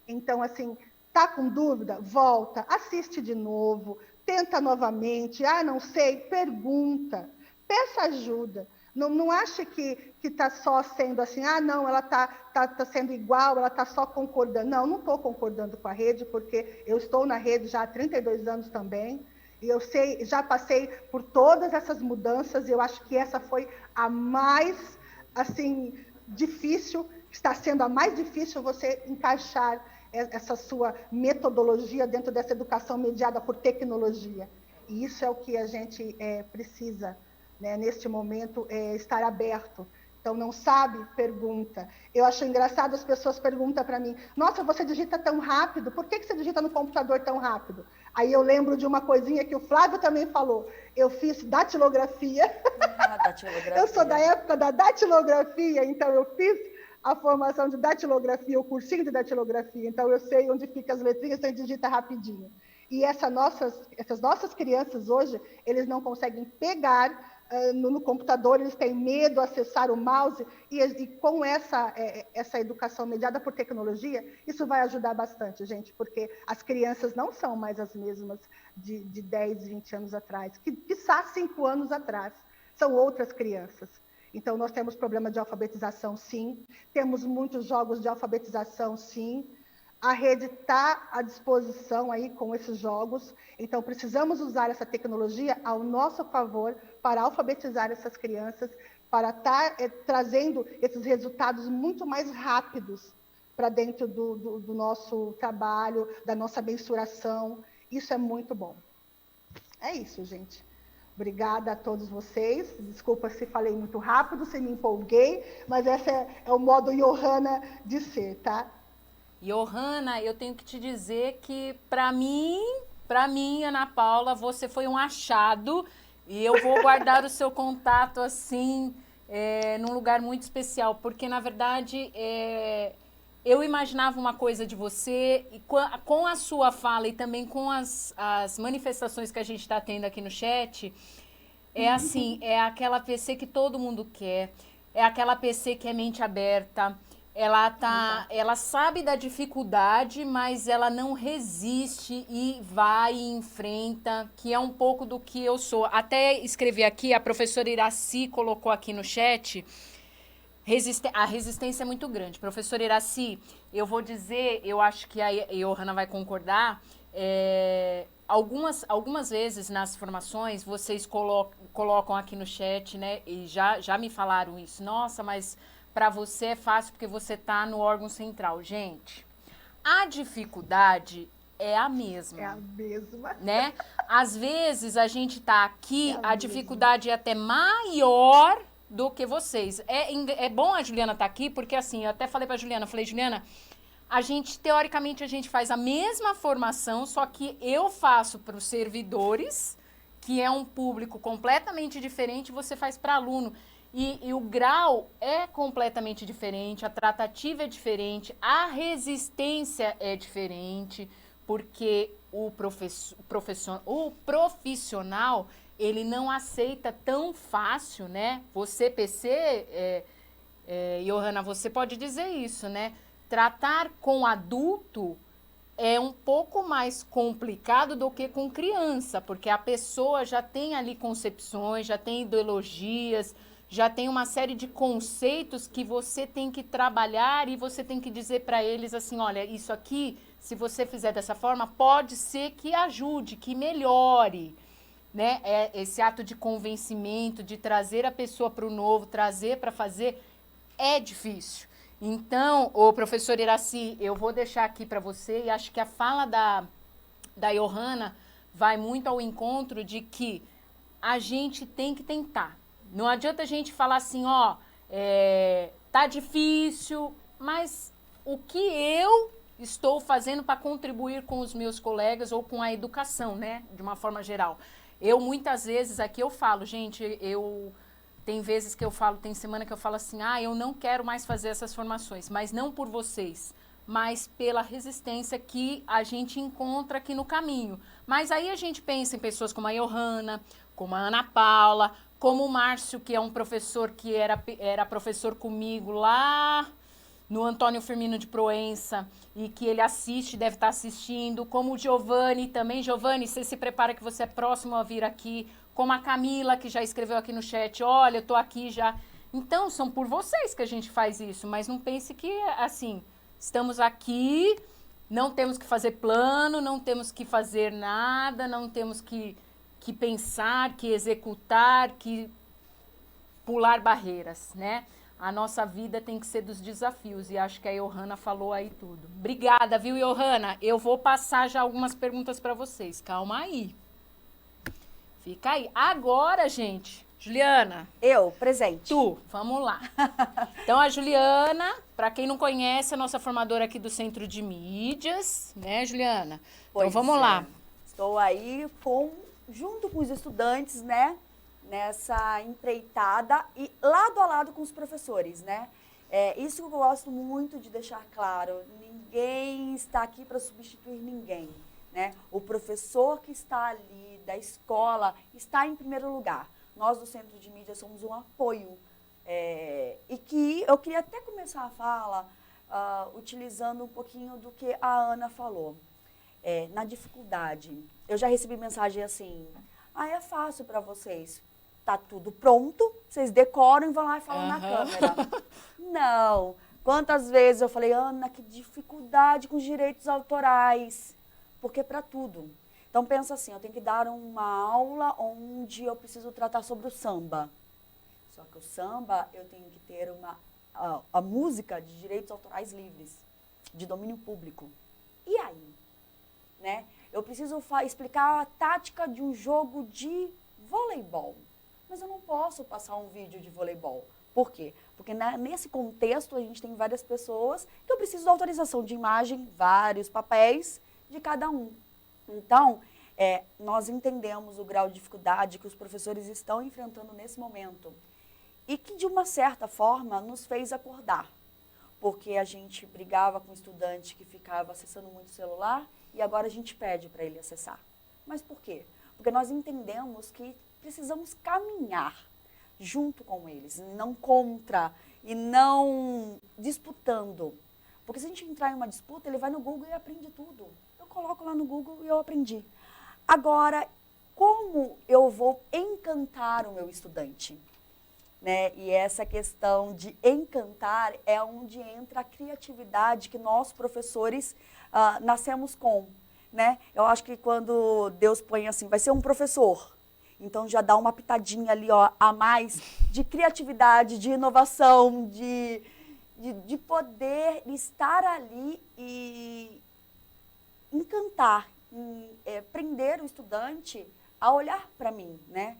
[SPEAKER 4] Então, assim, tá com dúvida? Volta, assiste de novo, tenta novamente. Ah, não sei, pergunta, peça ajuda. Não ache que está só sendo assim, ah, não, ela tá sendo igual, ela está só concordando. Não estou concordando com a rede, porque eu estou na rede já há 32 anos também. E eu sei, já passei por todas essas mudanças, e eu acho que essa foi a mais, assim, difícil, está sendo a mais difícil você encaixar essa sua metodologia dentro dessa educação mediada por tecnologia. E isso é o que a gente precisa, né, neste momento, estar aberto. Então, não sabe? Pergunta. Eu acho engraçado, as pessoas perguntam para mim, nossa, você digita tão rápido, por que você digita no computador tão rápido? Aí eu lembro de uma coisinha que o Flávio também falou, eu fiz datilografia,
[SPEAKER 2] Datilografia.
[SPEAKER 4] Eu sou da época da datilografia, então eu fiz a formação de datilografia, o cursinho de datilografia, então eu sei onde ficam as letrinhas, então digita rapidinho. E essas nossas crianças hoje, eles não conseguem pegar no computador, eles têm medo de acessar o mouse, e com essa educação mediada por tecnologia, isso vai ajudar bastante, gente, porque as crianças não são mais as mesmas de 10, 20 anos atrás, quiçá 5 anos atrás, são outras crianças. Então, nós temos problema de alfabetização, sim, temos muitos jogos de alfabetização, sim, a rede está à disposição aí com esses jogos, então precisamos usar essa tecnologia ao nosso favor para alfabetizar essas crianças, para estar trazendo esses resultados muito mais rápidos para dentro do nosso trabalho, da nossa mensuração. Isso é muito bom. É isso, gente. Obrigada a todos vocês. Desculpa se falei muito rápido, se me empolguei, mas esse é o modo Johanna de ser, tá?
[SPEAKER 1] Johanna, eu tenho que te dizer que, para mim, Ana Paula, você foi um achado, e eu vou guardar o seu contato, assim, num lugar muito especial, porque, na verdade, eu imaginava uma coisa de você, e com a sua fala e também com as manifestações que a gente está tendo aqui no chat, assim, é aquela PC que todo mundo quer, é aquela PC que é mente aberta. Ela sabe da dificuldade, mas ela não resiste e vai e enfrenta, que é um pouco do que eu sou. Até escrevi aqui, a professora Iraci colocou aqui no chat, a resistência é muito grande. Professora Iraci, eu vou dizer, eu acho que a Johanna vai concordar, algumas vezes nas formações, vocês colocam aqui no chat, né, e já me falaram isso, nossa, mas para você é fácil porque você está no órgão central. Gente, a dificuldade é a mesma.
[SPEAKER 4] É a mesma.
[SPEAKER 1] Né? Às vezes a gente está aqui, a dificuldade é até maior do que vocês. É bom a Juliana estar aqui, porque assim, eu até falei para a Juliana, Juliana, teoricamente, a gente faz a mesma formação, só que eu faço para os servidores, que é um público completamente diferente, você faz para aluno. E o grau é completamente diferente, a tratativa é diferente, a resistência é diferente, porque o profissional, ele não aceita tão fácil, né? Você, PC, Johanna, você pode dizer isso, né? Tratar com adulto é um pouco mais complicado do que com criança, porque a pessoa já tem ali concepções, já tem ideologias, já tem uma série de conceitos que você tem que trabalhar e você tem que dizer para eles assim, olha, isso aqui, se você fizer dessa forma, pode ser que ajude, que melhore, né? Esse ato de convencimento, de trazer a pessoa para o novo, trazer para fazer, é difícil. Então, o professor Iraci, eu vou deixar aqui para você, e acho que a fala da Johanna vai muito ao encontro de que a gente tem que tentar. Não adianta a gente falar assim, tá difícil, mas o que eu estou fazendo para contribuir com os meus colegas ou com a educação, né, de uma forma geral. Eu, muitas vezes, aqui eu falo, gente, eu tem vezes que eu falo, tem semana que eu falo assim, eu não quero mais fazer essas formações, mas não por vocês, mas pela resistência que a gente encontra aqui no caminho. Mas aí a gente pensa em pessoas como a Johanna, como a Ana Paula, como o Márcio, que é um professor que era professor comigo lá no Antônio Firmino de Proença, e que ele assiste, deve estar assistindo, como o Giovanni também. Giovanni, você se prepara que você é próximo a vir aqui, como a Camila, que já escreveu aqui no chat, olha, eu tô aqui já. Então, são por vocês que a gente faz isso, mas não pense que, assim, estamos aqui, não temos que fazer plano, não temos que fazer nada, não temos que pensar, que executar, que pular barreiras, né? A nossa vida tem que ser dos desafios, e acho que a Johanna falou aí tudo. Obrigada, viu, Johanna? Eu vou passar já algumas perguntas para vocês. Calma aí. Fica aí. Agora, gente, Juliana.
[SPEAKER 2] Eu, presente.
[SPEAKER 1] Tu, vamos lá. Então, a Juliana, para quem não conhece, é a nossa formadora aqui do Centro de Mídias, né, Juliana?
[SPEAKER 2] Pois
[SPEAKER 1] então, vamos lá.
[SPEAKER 2] Estou aí junto com os estudantes, né? Nessa empreitada e lado a lado com os professores, né? Isso que eu gosto muito de deixar claro, ninguém está aqui para substituir ninguém, né? O professor que está ali da escola está em primeiro lugar. Nós do Centro de Mídia somos um apoio, e que eu queria até começar a fala utilizando um pouquinho do que a Ana falou. Na dificuldade, eu já recebi mensagem assim, é fácil para vocês. Tá tudo pronto, vocês decoram e vão lá e falam na câmera. Não. Quantas vezes eu falei, Ana, que dificuldade com os direitos autorais. Porque para tudo. Então pensa assim, eu tenho que dar uma aula onde eu preciso tratar sobre o samba. Só que o samba, eu tenho que ter a música de direitos autorais livres, de domínio público. E aí? Né? Eu preciso explicar a tática de um jogo de voleibol. Mas eu não posso passar um vídeo de voleibol. Por quê? Porque nesse contexto a gente tem várias pessoas que eu preciso da autorização de imagem, vários papéis de cada um. Então, nós entendemos o grau de dificuldade que os professores estão enfrentando nesse momento e que, de uma certa forma, nos fez acordar. Porque a gente brigava com o estudante que ficava acessando muito o celular e agora a gente pede para ele acessar. Mas por quê? Porque nós entendemos que precisamos caminhar junto com eles, não contra e não disputando. Porque se a gente entrar em uma disputa, ele vai no Google e aprende tudo. Eu coloco lá no Google e eu aprendi. Agora, como eu vou encantar o meu estudante? Né? E essa questão de encantar é onde entra a criatividade que nós, professores, nascemos com. Né? Eu acho que quando Deus põe assim, vai ser um professor, então já dá uma pitadinha ali a mais de criatividade, de inovação, de poder estar ali e encantar, prender o estudante a olhar para mim, né?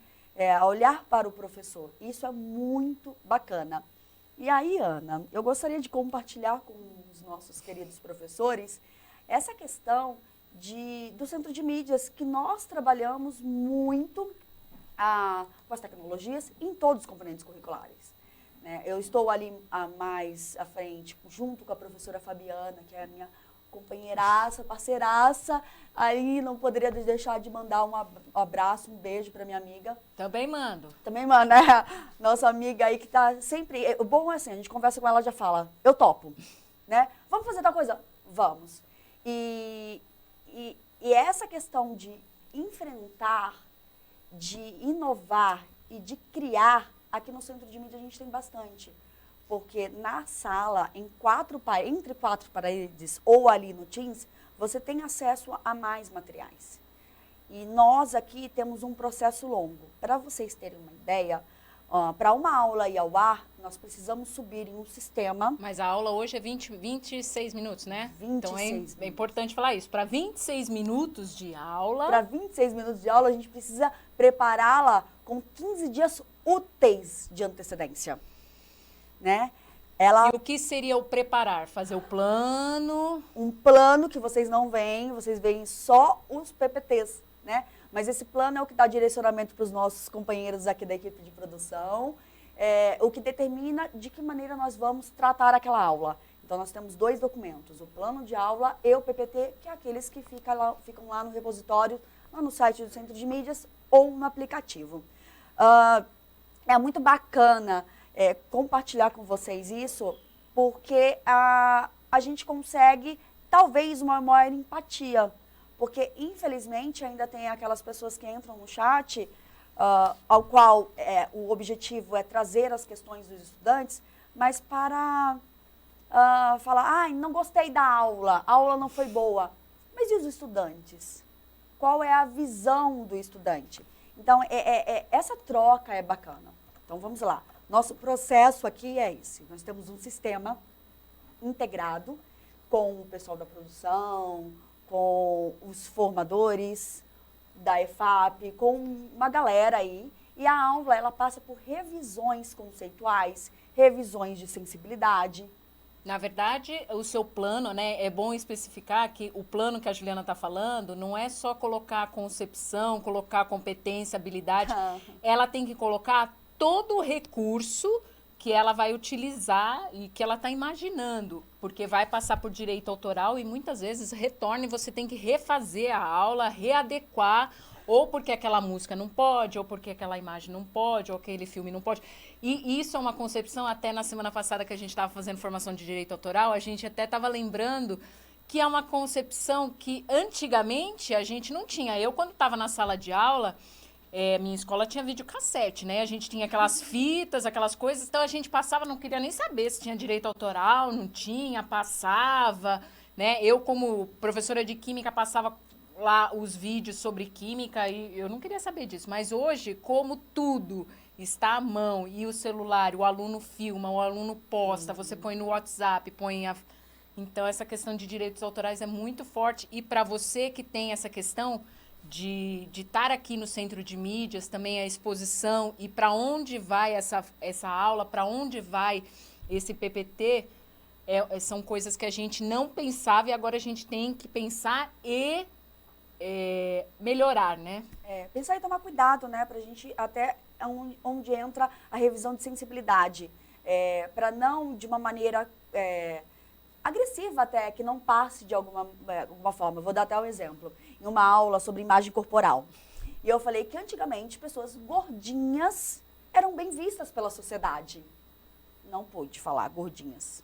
[SPEAKER 2] A olhar para o professor. Isso é muito bacana. E aí, Ana, eu gostaria de compartilhar com os nossos queridos professores essa questão do Centro de Mídias, que nós trabalhamos muito com as tecnologias em todos os componentes curriculares. Né? Eu estou ali mais à frente, junto com a professora Fabiana, que é a minha companheiraça, parceiraça. Aí não poderia deixar de mandar um abraço, um beijo para minha amiga.
[SPEAKER 1] Também mando.
[SPEAKER 2] Também mando, né? Nossa amiga aí que tá sempre... O bom é assim, a gente conversa com ela, já fala, eu topo, né? Vamos fazer tal coisa? Vamos. E essa questão de enfrentar, de inovar e de criar, aqui no Centro de Mídia a gente tem bastante. Porque na sala, entre quatro paredes ou ali no Teams, você tem acesso a mais materiais. E nós aqui temos um processo longo. Para vocês terem uma ideia, para uma aula ir ao ar, nós precisamos subir em um sistema.
[SPEAKER 1] Mas a aula hoje é 26 minutos, né?
[SPEAKER 2] 26
[SPEAKER 1] então
[SPEAKER 2] minutos.
[SPEAKER 1] É importante falar isso. Para 26 minutos de aula...
[SPEAKER 2] Para 26 minutos de aula, a gente precisa prepará-la com 15 dias úteis de antecedência. Né?
[SPEAKER 1] E o que seria o preparar? Fazer o plano?
[SPEAKER 2] Um plano que vocês não veem, vocês veem só os PPTs, né? Mas esse plano é o que dá direcionamento para os nossos companheiros aqui da equipe de produção. o que determina de que maneira nós vamos tratar aquela aula. Então, nós temos 2 documentos, o plano de aula e o PPT, que é aqueles que ficam lá no repositório, lá no site do Centro de Mídias ou no aplicativo. É muito bacana compartilhar com vocês isso, porque a gente consegue, talvez, uma maior empatia. Porque, infelizmente, ainda tem aquelas pessoas que entram no chat, ao qual o objetivo é trazer as questões dos estudantes, mas para falar, não gostei da aula, a aula não foi boa. Mas e os estudantes? Qual é a visão do estudante? Então, essa troca é bacana. Então, vamos lá. Nosso processo aqui é esse. Nós temos um sistema integrado com o pessoal da produção, com os formadores da EFAP, com uma galera aí. E a aula, ela passa por revisões conceituais, revisões de sensibilidade.
[SPEAKER 1] Na verdade, o seu plano, né, é bom especificar que o plano que a Juliana está falando não é só colocar concepção, colocar competência, habilidade. Ela tem que colocar todo o recurso que ela vai utilizar e que ela está imaginando, porque vai passar por direito autoral e muitas vezes retorna e você tem que refazer a aula, readequar, ou porque aquela música não pode, ou porque aquela imagem não pode, ou aquele filme não pode. E isso é uma concepção, até na semana passada que a gente estava fazendo formação de direito autoral, a gente até estava lembrando que é uma concepção que antigamente a gente não tinha. Eu, quando estava na sala de aula, minha escola tinha videocassete, né? A gente tinha aquelas fitas, aquelas coisas, então a gente passava, não queria nem saber se tinha direito autoral, não tinha, passava, né? Eu, como professora de química, passava lá os vídeos sobre química e eu não queria saber disso. Mas hoje, como tudo está à mão e o celular, o aluno filma, o aluno posta, você põe no WhatsApp, Então, essa questão de direitos autorais é muito forte. E para você que tem essa questão de estar aqui no Centro de Mídias, também a exposição e para onde vai essa aula, para onde vai esse PPT, são coisas que a gente não pensava e agora a gente tem que pensar e melhorar, né?
[SPEAKER 2] Pensar e tomar cuidado, né? Pra gente até onde entra a revisão de sensibilidade. Para não, de uma maneira agressiva até, que não passe de alguma forma. Vou dar até um exemplo. Em uma aula sobre imagem corporal. E eu falei que antigamente pessoas gordinhas eram bem vistas pela sociedade. Não pude falar gordinhas.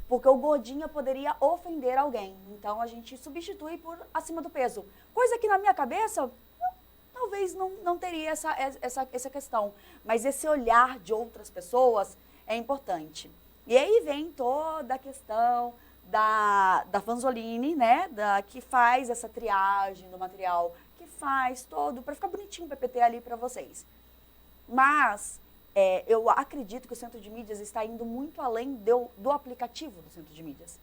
[SPEAKER 2] Porque o gordinha poderia ofender alguém. Então, a gente substitui por acima do peso. Coisa que na minha cabeça, talvez não teria essa questão. Mas esse olhar de outras pessoas é importante. E aí vem toda a questão da Vanzolini, né? Que faz essa triagem do material, que faz todo, para ficar bonitinho o PPT ali para vocês. Mas eu acredito que o Centro de Mídias está indo muito além do aplicativo do Centro de Mídias.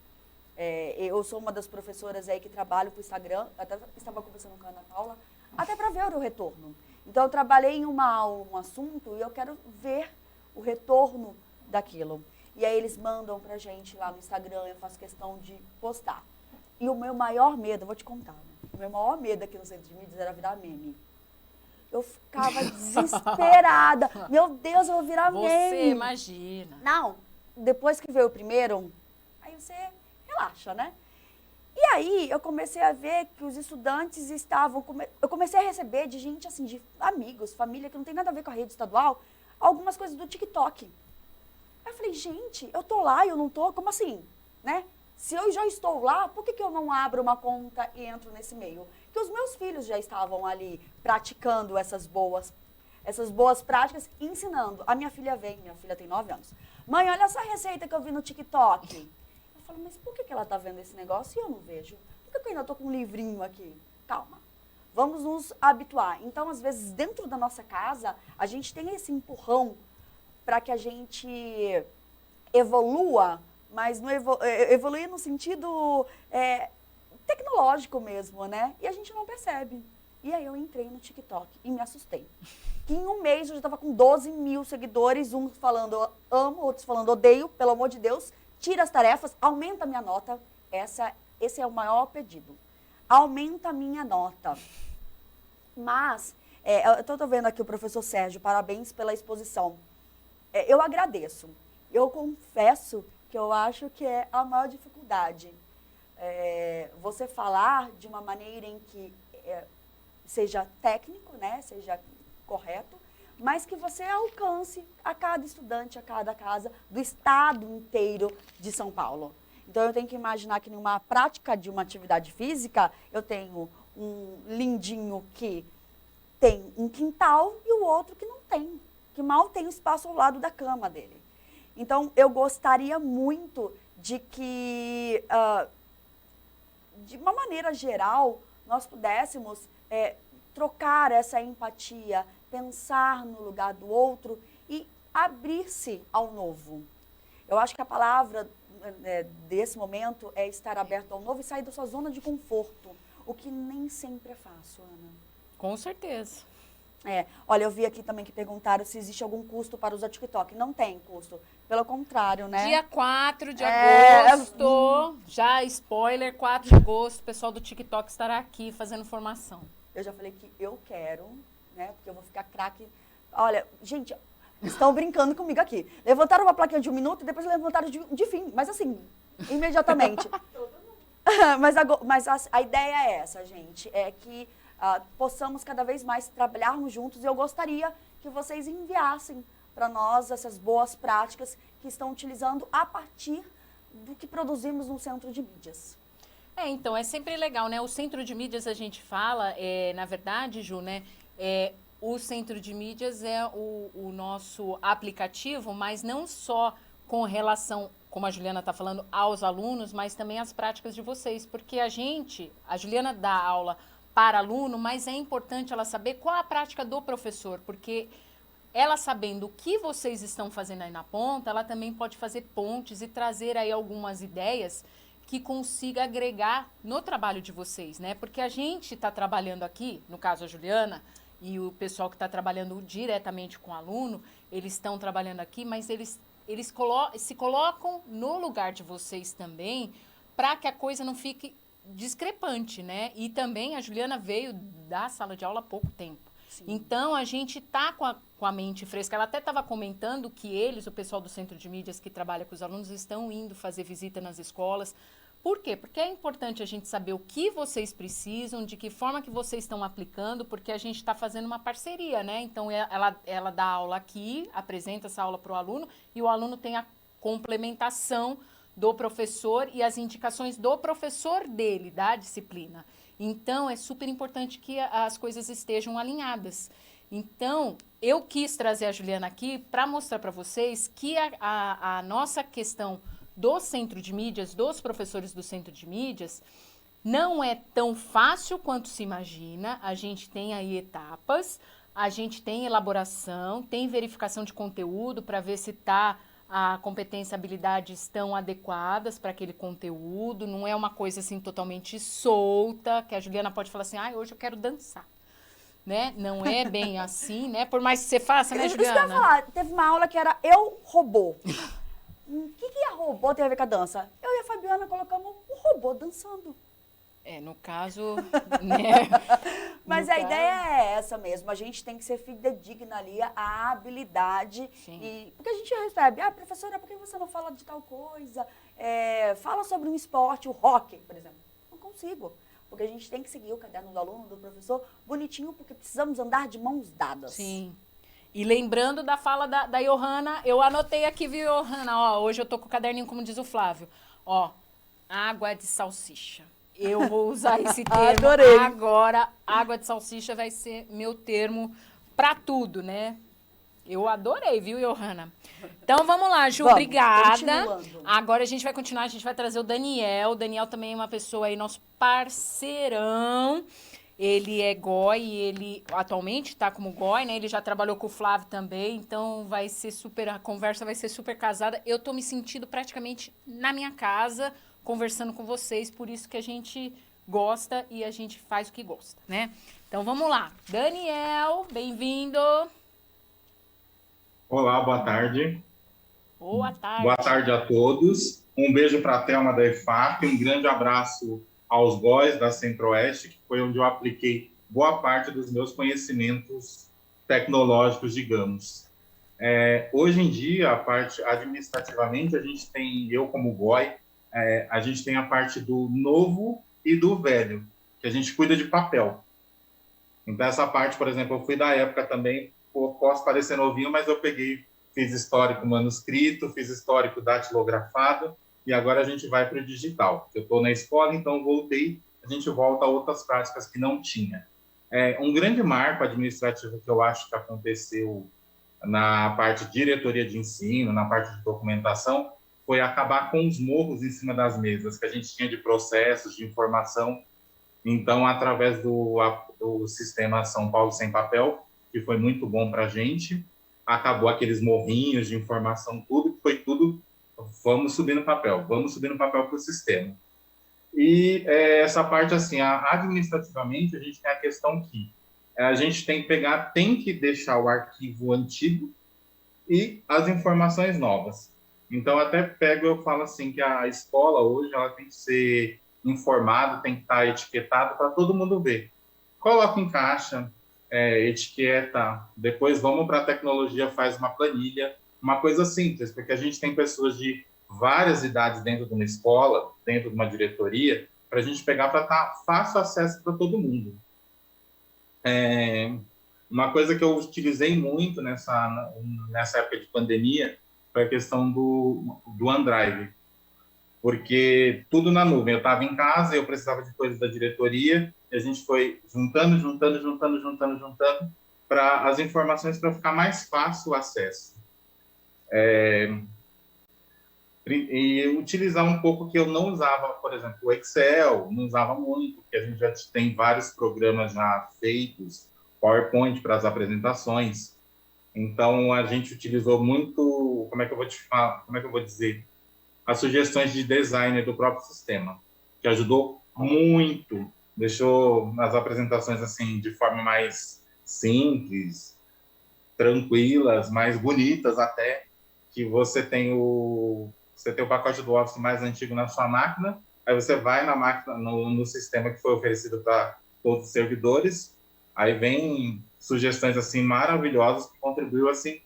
[SPEAKER 2] Eu sou uma das professoras aí que trabalho para o Instagram, até estava conversando com a Ana Paula, até para ver o retorno. Então, eu trabalhei em uma aula, um assunto, e eu quero ver o retorno daquilo. E aí eles mandam pra gente lá no Instagram, eu faço questão de postar. E o meu maior medo, eu vou te contar, né? O meu maior medo aqui no Centro de Mídias era virar meme. Eu ficava desesperada. Meu Deus, eu vou virar meme.
[SPEAKER 1] Você imagina.
[SPEAKER 2] Não, depois que veio o primeiro, aí você relaxa, né? E aí eu comecei a ver que os estudantes estavam... Eu comecei a receber de gente, assim, de amigos, família, que não tem nada a ver com a rede estadual, algumas coisas do TikTok. Aí eu falei, gente, eu tô lá e eu não tô, como assim, né? Se eu já estou lá, por que eu não abro uma conta e entro nesse meio? Que os meus filhos já estavam ali praticando essas boas práticas e ensinando. A minha filha tem 9 anos. Mãe, olha essa receita que eu vi no TikTok. Eu falo, mas por que ela tá vendo esse negócio e eu não vejo? Por que eu ainda tô com um livrinho aqui? Calma. Vamos nos habituar. Então, às vezes, dentro da nossa casa, a gente tem esse empurrão para que a gente evolua, mas evoluir no sentido tecnológico mesmo, né? E a gente não percebe. E aí eu entrei no TikTok e me assustei. Que em um mês eu já estava com 12 mil seguidores, uns falando amo, outros falando odeio, pelo amor de Deus, tira as tarefas, aumenta a minha nota. Esse é o maior pedido. Aumenta a minha nota. Mas, eu estou vendo aqui o professor Sérgio, parabéns pela exposição. eu agradeço. Eu confesso que eu acho que é a maior dificuldade. Você falar de uma maneira em que seja técnico, né, seja correto, mas que você alcance a cada estudante, a cada casa do estado inteiro de São Paulo. Então, eu tenho que imaginar que numa prática de uma atividade física, eu tenho um lindinho que tem um quintal e o outro que não tem, que mal tem espaço ao lado da cama dele. Então, eu gostaria muito de que, de uma maneira geral, nós pudéssemos trocar essa empatia, pensar no lugar do outro e abrir-se ao novo. Eu acho que a palavra desse momento é estar aberto ao novo e sair da sua zona de conforto, o que nem sempre é fácil, Ana.
[SPEAKER 1] Com certeza.
[SPEAKER 2] Olha, eu vi aqui também que perguntaram se existe algum custo para usar TikTok. Não tem custo. Pelo contrário, né?
[SPEAKER 1] Dia 4 de agosto, já spoiler, 4 de agosto, o pessoal do TikTok estará aqui fazendo formação.
[SPEAKER 2] Eu já falei que eu quero, né? Porque eu vou ficar craque. Olha, gente, estão brincando comigo aqui. Levantaram uma plaquinha de 1 minuto e depois levantaram de fim. Mas assim, imediatamente. mas a ideia é essa, gente. É que possamos cada vez mais trabalharmos juntos. E eu gostaria que vocês enviassem para nós essas boas práticas que estão utilizando a partir do que produzimos no Centro de Mídias.
[SPEAKER 1] Então, é sempre legal, né? O Centro de Mídias, a gente fala, na verdade, Ju, né? O Centro de Mídias é o nosso aplicativo, mas não só com relação, como a Juliana está falando, aos alunos, mas também às práticas de vocês. Porque a Juliana dá aula para aluno, mas é importante ela saber qual a prática do professor, porque ela sabendo o que vocês estão fazendo aí na ponta, ela também pode fazer pontes e trazer aí algumas ideias que consiga agregar no trabalho de vocês, né? Porque a gente está trabalhando aqui, no caso a Juliana, e o pessoal que está trabalhando diretamente com o aluno, eles estão trabalhando aqui, mas eles se colocam no lugar de vocês também, para que a coisa não fique discrepante, né? E também a Juliana veio da sala de aula há pouco tempo. Sim. Então, a gente está com a mente fresca. Ela até estava comentando que o pessoal do Centro de Mídias que trabalha com os alunos, estão indo fazer visita nas escolas. Por quê? Porque é importante a gente saber o que vocês precisam, de que forma que vocês estão aplicando, porque a gente está fazendo uma parceria, né? Então, ela dá aula aqui, apresenta essa aula para o aluno, e o aluno tem a complementação do professor e as indicações do professor dele, da disciplina. Então, é super importante que as coisas estejam alinhadas. Então, eu quis trazer a Juliana aqui para mostrar para vocês que a nossa questão do Centro de Mídias, dos professores do Centro de Mídias, não é tão fácil quanto se imagina. A gente tem aí etapas, a gente tem elaboração, tem verificação de conteúdo para ver se a competência e a habilidade estão adequadas para aquele conteúdo, não é uma coisa assim totalmente solta, que a Juliana pode falar assim, hoje eu quero dançar, né? Não é bem assim, né? Por mais que você faça, né, Juliana?
[SPEAKER 2] Isso que eu ia falar, teve uma aula que era eu robô. O que a robô tem a ver com a dança? Eu e a Fabiana colocamos o robô dançando.
[SPEAKER 1] No caso, né?
[SPEAKER 2] Mas a ideia é essa mesmo, a gente tem que ser fidedigna ali à habilidade. Sim. Porque a gente recebe, professora, por que você não fala de tal coisa? Fala sobre um esporte, o hóquei, por exemplo. Não consigo, porque a gente tem que seguir o caderno do aluno, do professor, bonitinho, porque precisamos andar de mãos dadas.
[SPEAKER 1] Sim. E lembrando da fala da Johanna, eu anotei aqui, viu, Johanna? Hoje eu tô com o caderninho, como diz o Flávio. Água de salsicha. Eu vou usar esse termo.
[SPEAKER 2] Adorei.
[SPEAKER 1] Agora. Água de salsicha vai ser meu termo para tudo, né? Eu adorei, viu, Johanna? Então, vamos lá, Ju, obrigada. Agora a gente vai continuar, a gente vai trazer o Daniel. O Daniel também é uma pessoa aí, nosso parceirão. Ele é GOI, ele atualmente está como GOI, né? Ele já trabalhou com o Flávio também, então a conversa vai ser super casada. Eu tô me sentindo praticamente na minha casa, conversando com vocês, por isso que a gente gosta e a gente faz o que gosta, né? Então, vamos lá. Daniel, bem-vindo.
[SPEAKER 5] Olá, boa tarde.
[SPEAKER 1] Boa tarde.
[SPEAKER 5] Boa tarde a todos. Um beijo para a Thelma da EFAP, um grande abraço aos GOIs da Centro-Oeste, que foi onde eu apliquei boa parte dos meus conhecimentos tecnológicos, digamos. Hoje em dia, a parte administrativamente, a gente tem, eu como GOI, a gente tem a parte do novo e do velho, que a gente cuida de papel. Então, essa parte, por exemplo, eu fui da época também, posso parecer novinho, mas eu peguei, fiz histórico manuscrito, fiz histórico datilografado, e agora a gente vai para o digital. Eu estou na escola, então voltei, a gente volta a outras práticas que não tinha. Um grande marco administrativo que eu acho que aconteceu na parte de diretoria de ensino, na parte de documentação, foi acabar com os morros em cima das mesas que a gente tinha de processos, de informação. Então, através do sistema São Paulo Sem Papel, que foi muito bom para a gente, acabou aqueles morrinhos de informação, tudo, que foi tudo, vamos subir no papel para o sistema. E essa parte, assim, administrativamente, a gente tem a questão que a gente tem que deixar o arquivo antigo e as informações novas. Então, até eu falo assim, que a escola hoje, ela tem que ser informada, tem que estar etiquetada para todo mundo ver. Coloca em caixa, etiqueta, depois vamos para a tecnologia, faz uma planilha, uma coisa simples, porque a gente tem pessoas de várias idades dentro de uma escola, dentro de uma diretoria, para a gente pegar para estar fácil acesso para todo mundo. Uma coisa que eu utilizei muito nessa época de pandemia foi a questão do OneDrive, porque tudo na nuvem. Eu estava em casa, eu precisava de coisas da diretoria, e a gente foi juntando, para as informações, para ficar mais fácil o acesso. E utilizar um pouco que eu não usava, por exemplo, o Excel, não usava muito, porque a gente já tem vários programas já feitos, PowerPoint para as apresentações. Então, a gente utilizou muito, como é que eu vou dizer? As sugestões de designer do próprio sistema, que ajudou muito, deixou as apresentações assim de forma mais simples, tranquilas, mais bonitas até, que você tem o pacote do Office mais antigo na sua máquina, aí você vai na máquina, no sistema que foi oferecido para todos os servidores, aí vem sugestões assim maravilhosas que contribuiu assim.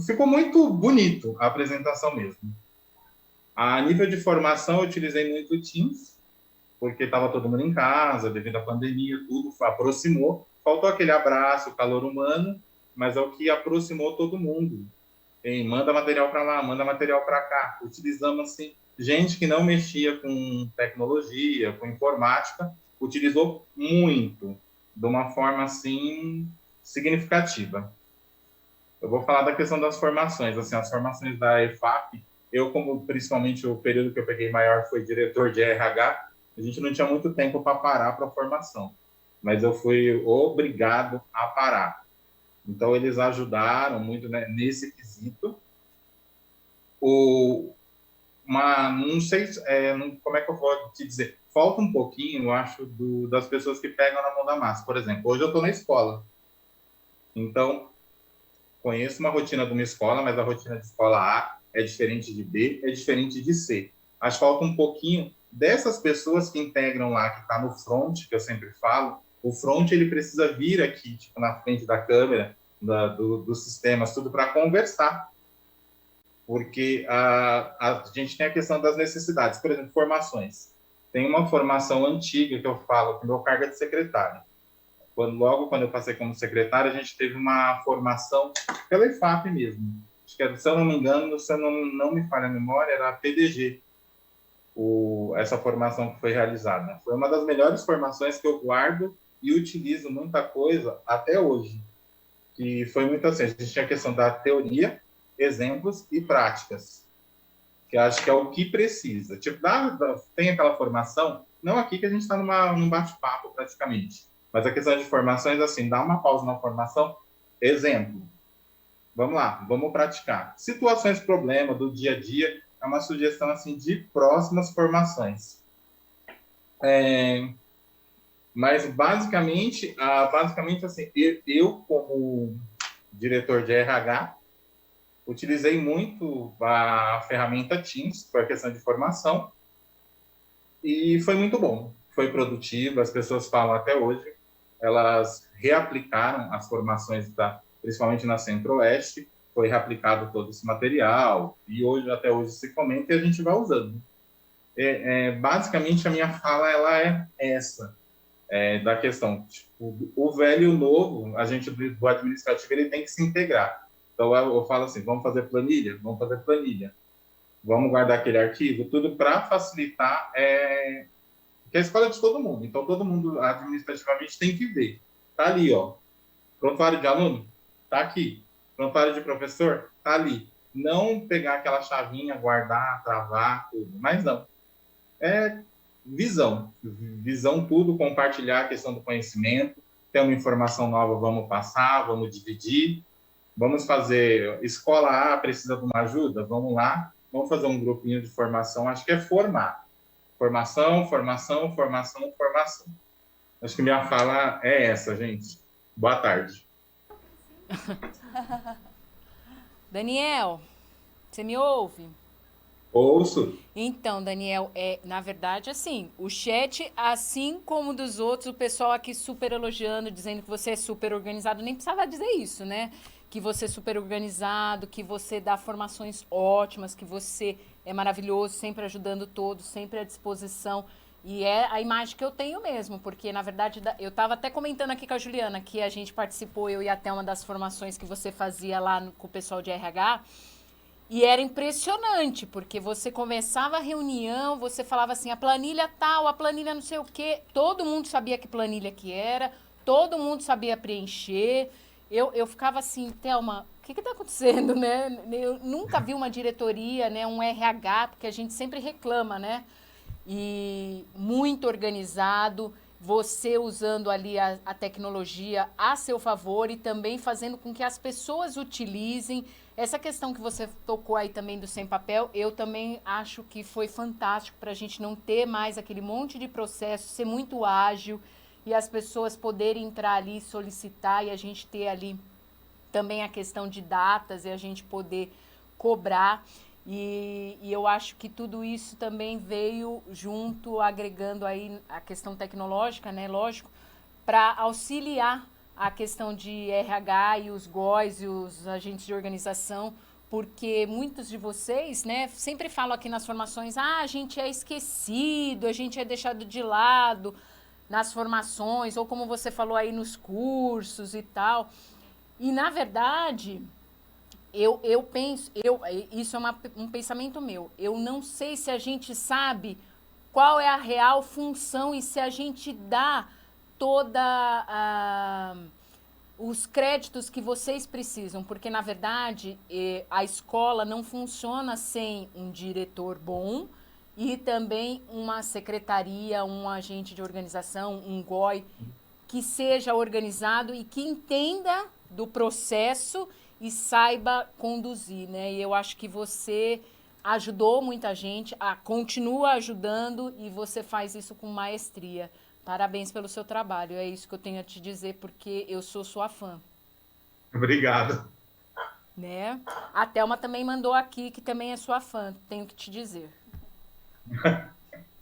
[SPEAKER 5] Ficou muito bonito a apresentação mesmo. A nível de formação, eu utilizei muito o Teams, porque estava todo mundo em casa, devido à pandemia, tudo aproximou. Faltou aquele abraço, calor humano, mas é o que aproximou todo mundo. Manda material para lá, manda material para cá. Utilizamos, assim, gente que não mexia com tecnologia, com informática, utilizou muito, de uma forma, assim, significativa. Eu vou falar da questão das formações. Assim, as formações da EFAP, principalmente, o período que eu peguei maior foi diretor de RH, a gente não tinha muito tempo para parar para a formação, mas eu fui obrigado a parar. Então, eles ajudaram muito, né, nesse quesito. Não sei como é que eu vou te dizer. Falta um pouquinho, eu acho, das pessoas que pegam na mão da massa. Por exemplo, hoje eu estou na escola. Então, conheço uma rotina de uma escola, mas a rotina de escola A é diferente de B, é diferente de C. Acho que falta um pouquinho dessas pessoas que integram lá, que está no front, que eu sempre falo. O front, ele precisa vir aqui, tipo, na frente da câmera, dos sistemas, tudo para conversar. Porque a gente tem a questão das necessidades. Por exemplo, formações. Tem uma formação antiga que eu falo, que meu cargo é de secretário. Logo quando eu passei como secretário, a gente teve uma formação pela IFAP mesmo. Acho que, se eu não me engano, se eu não me falha a memória, era a PDG. Essa formação que foi realizada. Foi uma das melhores formações que eu guardo e utilizo muita coisa até hoje. Que foi muito assim, a gente tinha a questão da teoria, exemplos e práticas, que acho que é o que precisa. Tipo, tem aquela formação, não aqui que a gente está num bate-papo praticamente, mas a questão de formações, assim, dá uma pausa na formação, exemplo, vamos lá, vamos praticar. Situações, problema do dia a dia, é uma sugestão, assim, de próximas formações. Mas, basicamente, assim, eu como diretor de RH, utilizei muito a ferramenta Teams para a questão de formação e foi muito bom, foi produtivo, as pessoas falam até hoje, elas reaplicaram as formações principalmente na Centro-Oeste, foi reaplicado todo esse material, e hoje, até hoje se comenta e a gente vai usando. Basicamente, a minha fala ela é essa, da questão. Tipo, o velho e o novo, a gente do administrativo, ele tem que se integrar. Então, eu falo assim, vamos fazer planilha? Vamos fazer planilha. Vamos guardar aquele arquivo, tudo para facilitar, que é a escola de todo mundo. Então, todo mundo administrativamente tem que ver. Tá ali, ó. Prontuário de aluno? Tá aqui. Prontuário de professor? Tá ali. Não pegar aquela chavinha, guardar, travar, tudo. Mas não. É visão. Visão tudo, compartilhar a questão do conhecimento. Tem uma informação nova, vamos passar, vamos dividir. Vamos fazer... Escola A precisa de uma ajuda? Vamos lá. Vamos fazer um grupinho de formação. Acho que é formar. Formação, formação, formação, formação. Acho que minha fala é essa, gente. Boa tarde.
[SPEAKER 1] Daniel, você me ouve?
[SPEAKER 5] Ouço.
[SPEAKER 1] Então, Daniel, na verdade, assim, o chat, assim como dos outros, o pessoal aqui super elogiando, dizendo que você é super organizado, nem precisava dizer isso, né? Que você é super organizado, que você dá formações ótimas, que você é maravilhoso, sempre ajudando todos, sempre à disposição. E é a imagem que eu tenho mesmo, porque, na verdade, eu estava até comentando aqui com a Juliana, que a gente participou, eu e até uma das formações que você fazia lá com o pessoal de RH, e era impressionante, porque você começava a reunião, você falava assim, a planilha tal, a planilha não sei o quê, todo mundo sabia que planilha que era, todo mundo sabia preencher. Eu ficava assim, Thelma, o que está acontecendo, né? Eu nunca vi uma diretoria, né, um RH, porque a gente sempre reclama, né? E muito organizado, você usando ali a tecnologia a seu favor e também fazendo com que as pessoas utilizem. Essa questão que você tocou aí também do sem papel, eu também acho que foi fantástico para a gente não ter mais aquele monte de processo, ser muito ágil e as pessoas poderem entrar ali, solicitar e a gente ter ali também a questão de datas e a gente poder cobrar. E eu acho que tudo isso também veio junto, agregando aí a questão tecnológica, né, lógico, para auxiliar a questão de RH e os GOIs e os agentes de organização, porque muitos de vocês, né, sempre falam aqui nas formações, a gente é esquecido, a gente é deixado de lado nas formações, ou como você falou aí nos cursos e tal. E, na verdade... Eu penso, isso é um pensamento meu. Eu não sei se a gente sabe qual é a real função e se a gente dá toda os créditos que vocês precisam, porque na verdade a escola não funciona sem um diretor bom e também uma secretaria, um agente de organização, um GOI que seja organizado e que entenda do processo e saiba conduzir, né? E eu acho que você ajudou muita gente, continua ajudando e você faz isso com maestria. Parabéns pelo seu trabalho, é isso que eu tenho a te dizer, porque eu sou sua fã.
[SPEAKER 5] Obrigado.
[SPEAKER 1] Né? A Thelma também mandou aqui, que também é sua fã, tenho que te dizer.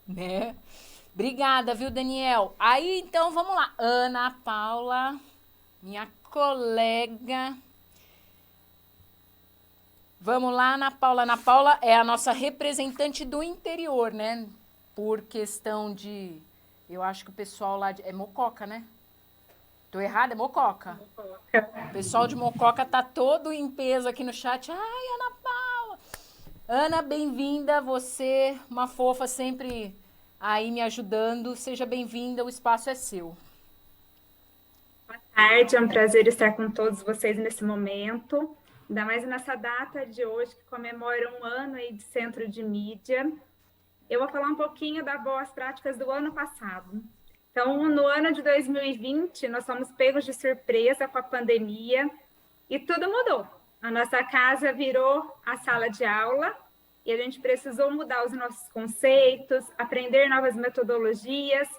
[SPEAKER 1] Né? Obrigada, viu, Daniel? Aí, então, vamos lá. Ana Paula, minha colega... Vamos lá, Ana Paula. Ana Paula é a nossa representante do interior, né? Por questão de... Eu acho que o pessoal lá... É Mococa, né? Tô errada? É Mococa. O pessoal de Mococa tá todo em peso aqui no chat. Ai, Ana Paula! Ana, bem-vinda. Você, uma fofa, sempre aí me ajudando. Seja bem-vinda, o espaço é seu.
[SPEAKER 6] Boa tarde, é um prazer estar com todos vocês nesse momento. Ainda mais nessa data de hoje, que comemora um ano aí de Centro de Mídia. Eu vou falar um pouquinho das boas práticas do ano passado. Então, no ano de 2020, nós fomos pegos de surpresa com a pandemia e tudo mudou. A nossa casa virou a sala de aula e a gente precisou mudar os nossos conceitos, aprender novas metodologias.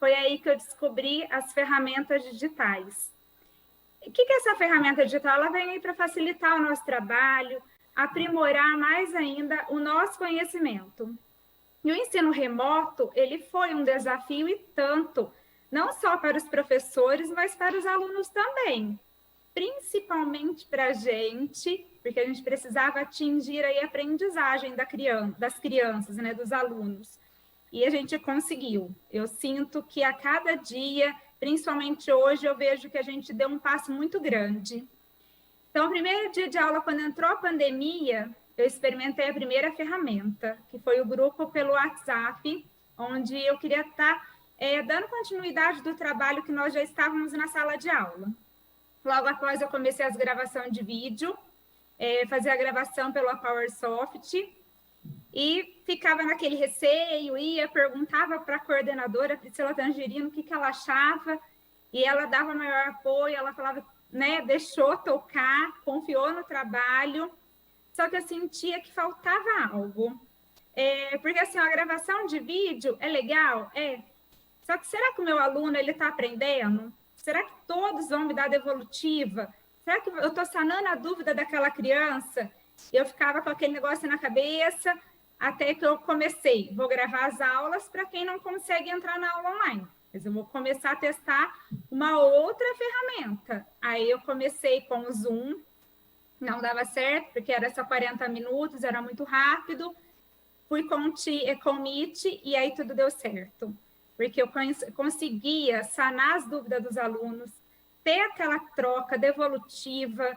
[SPEAKER 6] Foi aí que eu descobri as ferramentas digitais. O que é essa ferramenta digital? Ela vem aí para facilitar o nosso trabalho, aprimorar mais ainda o nosso conhecimento. E o ensino remoto, ele foi um desafio e tanto, não só para os professores, mas para os alunos também. principalmente para a gente, porque a gente precisava atingir aí a aprendizagem das crianças, né, dos alunos. E a gente conseguiu. Eu sinto que a cada dia, principalmente hoje, eu vejo que a gente deu um passo muito grande. Então, o primeiro dia de aula, quando entrou a pandemia, eu experimentei a primeira ferramenta, que foi o grupo pelo WhatsApp, onde eu queria estar dando continuidade do trabalho que nós já estávamos na sala de aula. Logo após, eu comecei as gravações de vídeo, fazia a gravação pelo PowerSoft, e ficava naquele receio, perguntava para a coordenadora, Priscila Tangerino, o que ela achava, e ela dava maior apoio, ela falava, né, deixou tocar, confiou no trabalho, só que eu sentia que faltava algo. Porque assim, a gravação de vídeo é legal? Só que será que o meu aluno está aprendendo? Será que todos vão me dar devolutiva? Será que eu estou sanando a dúvida daquela criança? E eu ficava com aquele negócio na cabeça, até que eu comecei. Vou gravar as aulas para quem não consegue entrar na aula online. Mas eu vou começar a testar uma outra ferramenta. Aí eu comecei com o Zoom, não dava certo, porque era só 40 minutos, era muito rápido. Fui com o Meet e aí tudo deu certo. Porque eu conseguia sanar as dúvidas dos alunos, ter aquela troca devolutiva,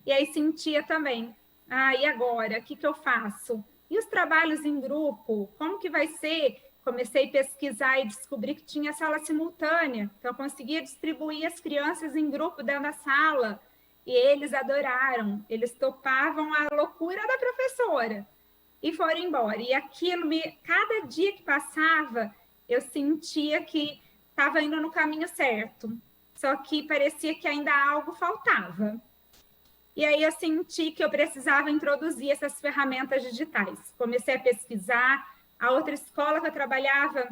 [SPEAKER 6] e aí sentia também, e agora? O que eu faço? E os trabalhos em grupo, como que vai ser? Comecei a pesquisar e descobri que tinha sala simultânea, então eu conseguia distribuir as crianças em grupo dentro da sala, e eles adoraram, eles topavam a loucura da professora, e foram embora. E aquilo, cada dia que passava, eu sentia que estava indo no caminho certo, só que parecia que ainda algo faltava. E aí eu senti que eu precisava introduzir essas ferramentas digitais. Comecei a pesquisar, a outra escola que eu trabalhava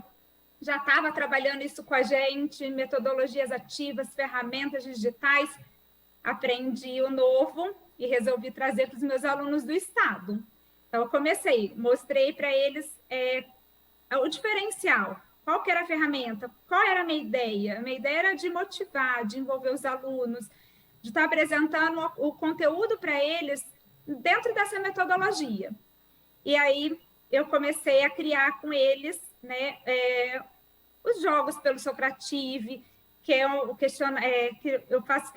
[SPEAKER 6] já estava trabalhando isso com a gente, metodologias ativas, ferramentas digitais. Aprendi o novo e resolvi trazer para os meus alunos do estado. Então, eu mostrei para eles o diferencial. Qual que era a ferramenta? Qual era a minha ideia? A minha ideia era de motivar, de envolver os alunos, de estar apresentando o conteúdo para eles dentro dessa metodologia. E aí eu comecei a criar com eles, né, os jogos pelo Socrative, que é que eu faço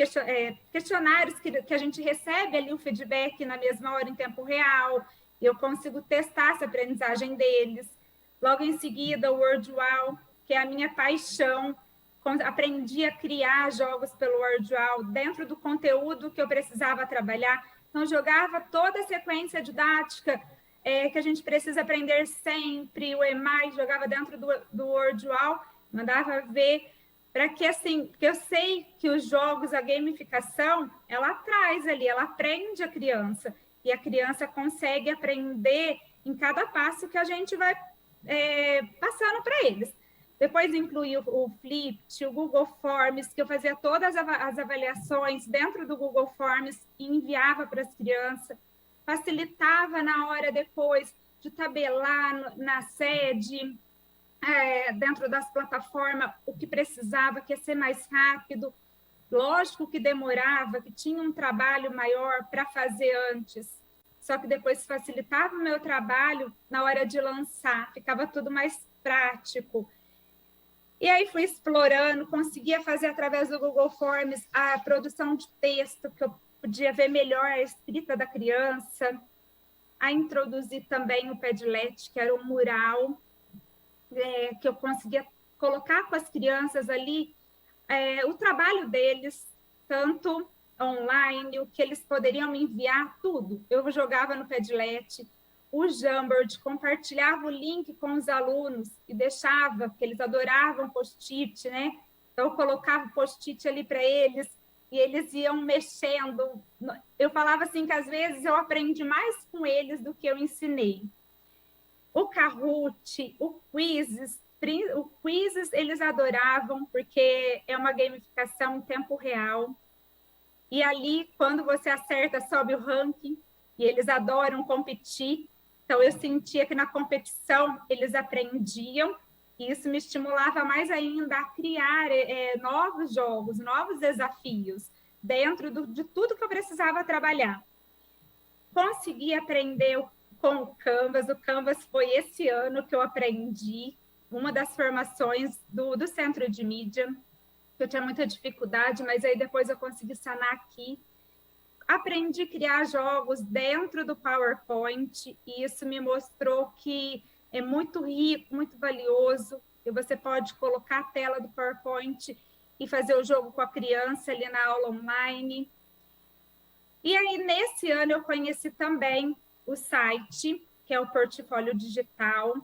[SPEAKER 6] questionários que a gente recebe ali o feedback na mesma hora em tempo real, e eu consigo testar essa aprendizagem deles. Logo em seguida, o WordWall, que é a minha paixão. Aprendi a criar jogos pelo WordWall dentro do conteúdo que eu precisava trabalhar. Então, jogava toda a sequência didática que a gente precisa aprender sempre, o EMAI, jogava dentro do WordWall, mandava ver, para que, assim, porque eu sei que os jogos, a gamificação, ela traz ali, ela aprende a criança, e a criança consegue aprender em cada passo que a gente vai passando para eles. Depois incluí o Flipt, o Google Forms, que eu fazia todas as avaliações dentro do Google Forms e enviava para as crianças. Facilitava na hora depois de tabelar na sede, dentro das plataformas, o que precisava, que ia ser mais rápido. Lógico que demorava, que tinha um trabalho maior para fazer antes, só que depois facilitava o meu trabalho na hora de lançar, ficava tudo mais prático. E aí fui explorando, conseguia fazer através do Google Forms a produção de texto, que eu podia ver melhor a escrita da criança, a introduzir também o Padlet, que era um mural, que eu conseguia colocar com as crianças ali o trabalho deles, tanto online, o que eles poderiam me enviar, tudo. Eu jogava no Padlet, o Jamboard, compartilhava o link com os alunos e deixava, porque eles adoravam post-it, né? Então, eu colocava o post-it ali para eles e eles iam mexendo. Eu falava assim que, às vezes, eu aprendi mais com eles do que eu ensinei. O Kahoot, o Quizzes, eles adoravam, porque é uma gamificação em tempo real. E ali, quando você acerta, sobe o ranking, e eles adoram competir. Então, eu sentia que na competição eles aprendiam, e isso me estimulava mais ainda a criar novos jogos, novos desafios. dentro de tudo que eu precisava trabalhar. Consegui aprender com o Canvas. O Canvas foi esse ano que eu aprendi, uma das formações do Centro de Mídia, que eu tinha muita dificuldade, mas aí depois eu consegui sanar aqui. Aprendi a criar jogos dentro do PowerPoint, e isso me mostrou que é muito rico, muito valioso, e você pode colocar a tela do PowerPoint e fazer o jogo com a criança ali na aula online. E aí, nesse ano, eu conheci também o site, que é o Portfólio Digital,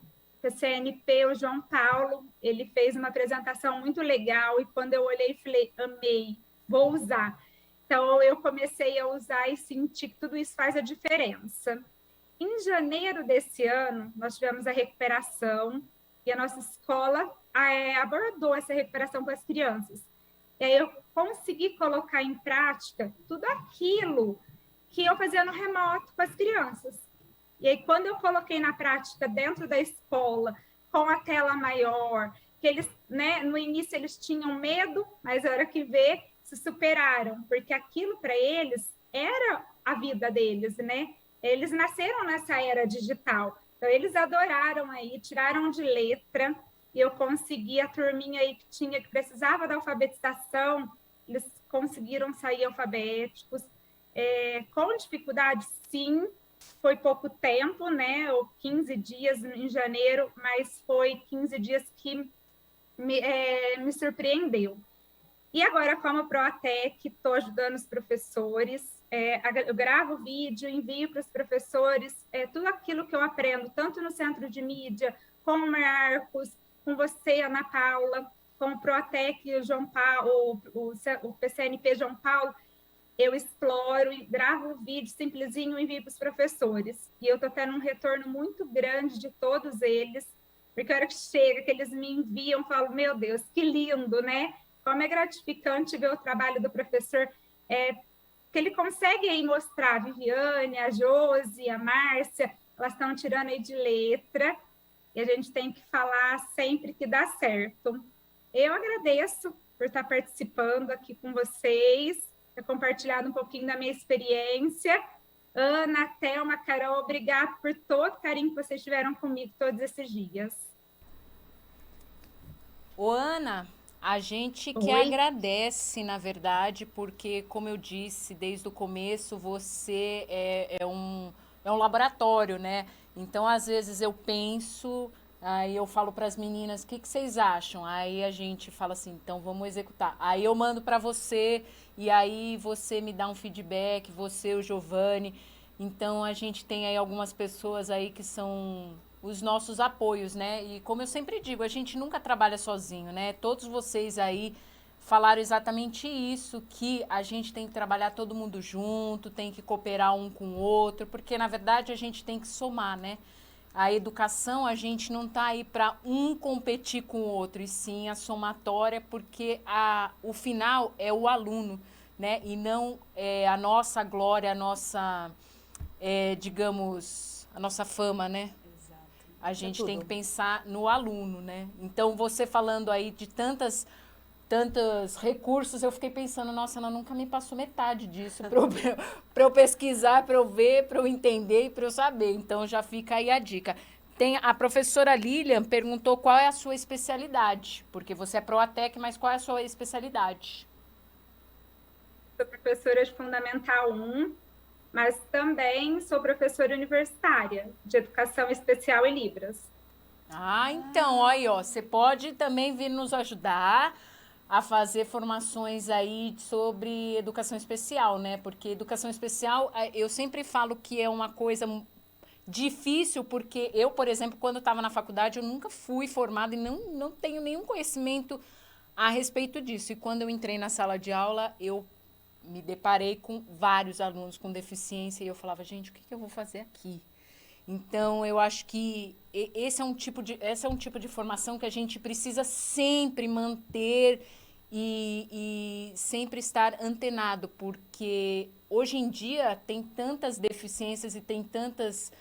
[SPEAKER 6] PCNP, o João Paulo, ele fez uma apresentação muito legal, e quando eu olhei, falei, amei, vou usar. Então, eu comecei a usar e senti que tudo isso faz a diferença. Em janeiro desse ano, nós tivemos a recuperação, e a nossa escola abordou essa recuperação com as crianças. E aí eu consegui colocar em prática tudo aquilo que eu fazia no remoto com as crianças. E aí, quando eu coloquei na prática dentro da escola, com a tela maior, que eles, né, no início eles tinham medo, mas a hora que vê, se superaram, porque aquilo para eles era a vida deles, né? Eles nasceram nessa era digital, então eles adoraram aí, tiraram de letra, e eu consegui a turminha aí que precisava da alfabetização, eles conseguiram sair alfabéticos, com dificuldade, sim, foi pouco tempo, né, ou 15 dias em janeiro, mas foi 15 dias que me surpreendeu. E agora, como Proatec, estou ajudando os professores, eu gravo vídeo, envio para os professores, tudo aquilo que eu aprendo, tanto no Centro de Mídia, com o Marcos, com você, Ana Paula, com o Proatec, o João Paulo, o PCNP João Paulo, eu exploro e gravo o vídeo simplesinho e envio para os professores. E eu estou tendo um retorno muito grande de todos eles, porque a hora que chega, que eles me enviam, eu falo, meu Deus, que lindo, né? Como é gratificante ver o trabalho do professor, que ele consegue aí mostrar a Viviane, a Josi, a Márcia, elas estão tirando aí de letra, e a gente tem que falar sempre que dá certo. Eu agradeço por estar participando aqui com vocês, ter compartilhado um pouquinho da minha experiência. Ana, Thelma, Carol, obrigado por todo o carinho que vocês tiveram comigo todos esses dias.
[SPEAKER 1] Ô, Ana, a gente que agradece, na verdade, porque, como eu disse desde o começo, você é um laboratório, né? Então, às vezes eu penso, aí eu falo para as meninas, o que vocês acham? Aí a gente fala assim, então vamos executar. Aí eu mando para você, e aí você me dá um feedback, você, o Giovanni. Então, a gente tem aí algumas pessoas aí que são os nossos apoios, né? E como eu sempre digo, a gente nunca trabalha sozinho, né? Todos vocês aí falaram exatamente isso, que a gente tem que trabalhar todo mundo junto, tem que cooperar um com o outro, porque na verdade a gente tem que somar, né? A educação, a gente não tá aí para um competir com o outro, e sim a somatória, porque o final é o aluno, né? E não a nossa glória, a nossa, digamos, a nossa fama, né? A gente tem que pensar no aluno, né? Então, você falando aí de tantos recursos, eu fiquei pensando, nossa, ela nunca me passou metade disso para eu pesquisar, para eu ver, para eu entender e para eu saber. Então, já fica aí a dica. A professora Lilian perguntou qual é a sua especialidade, porque você é Proatec, mas qual é a sua especialidade?
[SPEAKER 6] Sou professora de Fundamental 1, mas também sou professora universitária de Educação Especial e Libras.
[SPEAKER 1] Então, aí, ó, você pode também vir nos ajudar a fazer formações aí sobre educação especial, né? Porque educação especial, eu sempre falo que é uma coisa difícil, porque eu, por exemplo, quando estava na faculdade, eu nunca fui formada e não tenho nenhum conhecimento a respeito disso. E quando eu entrei na sala de aula, eu me deparei com vários alunos com deficiência e eu falava, gente, o que eu vou fazer aqui? Então, eu acho que esse é um tipo de formação que a gente precisa sempre manter e sempre estar antenado, porque hoje em dia tem tantas deficiências e tem tantas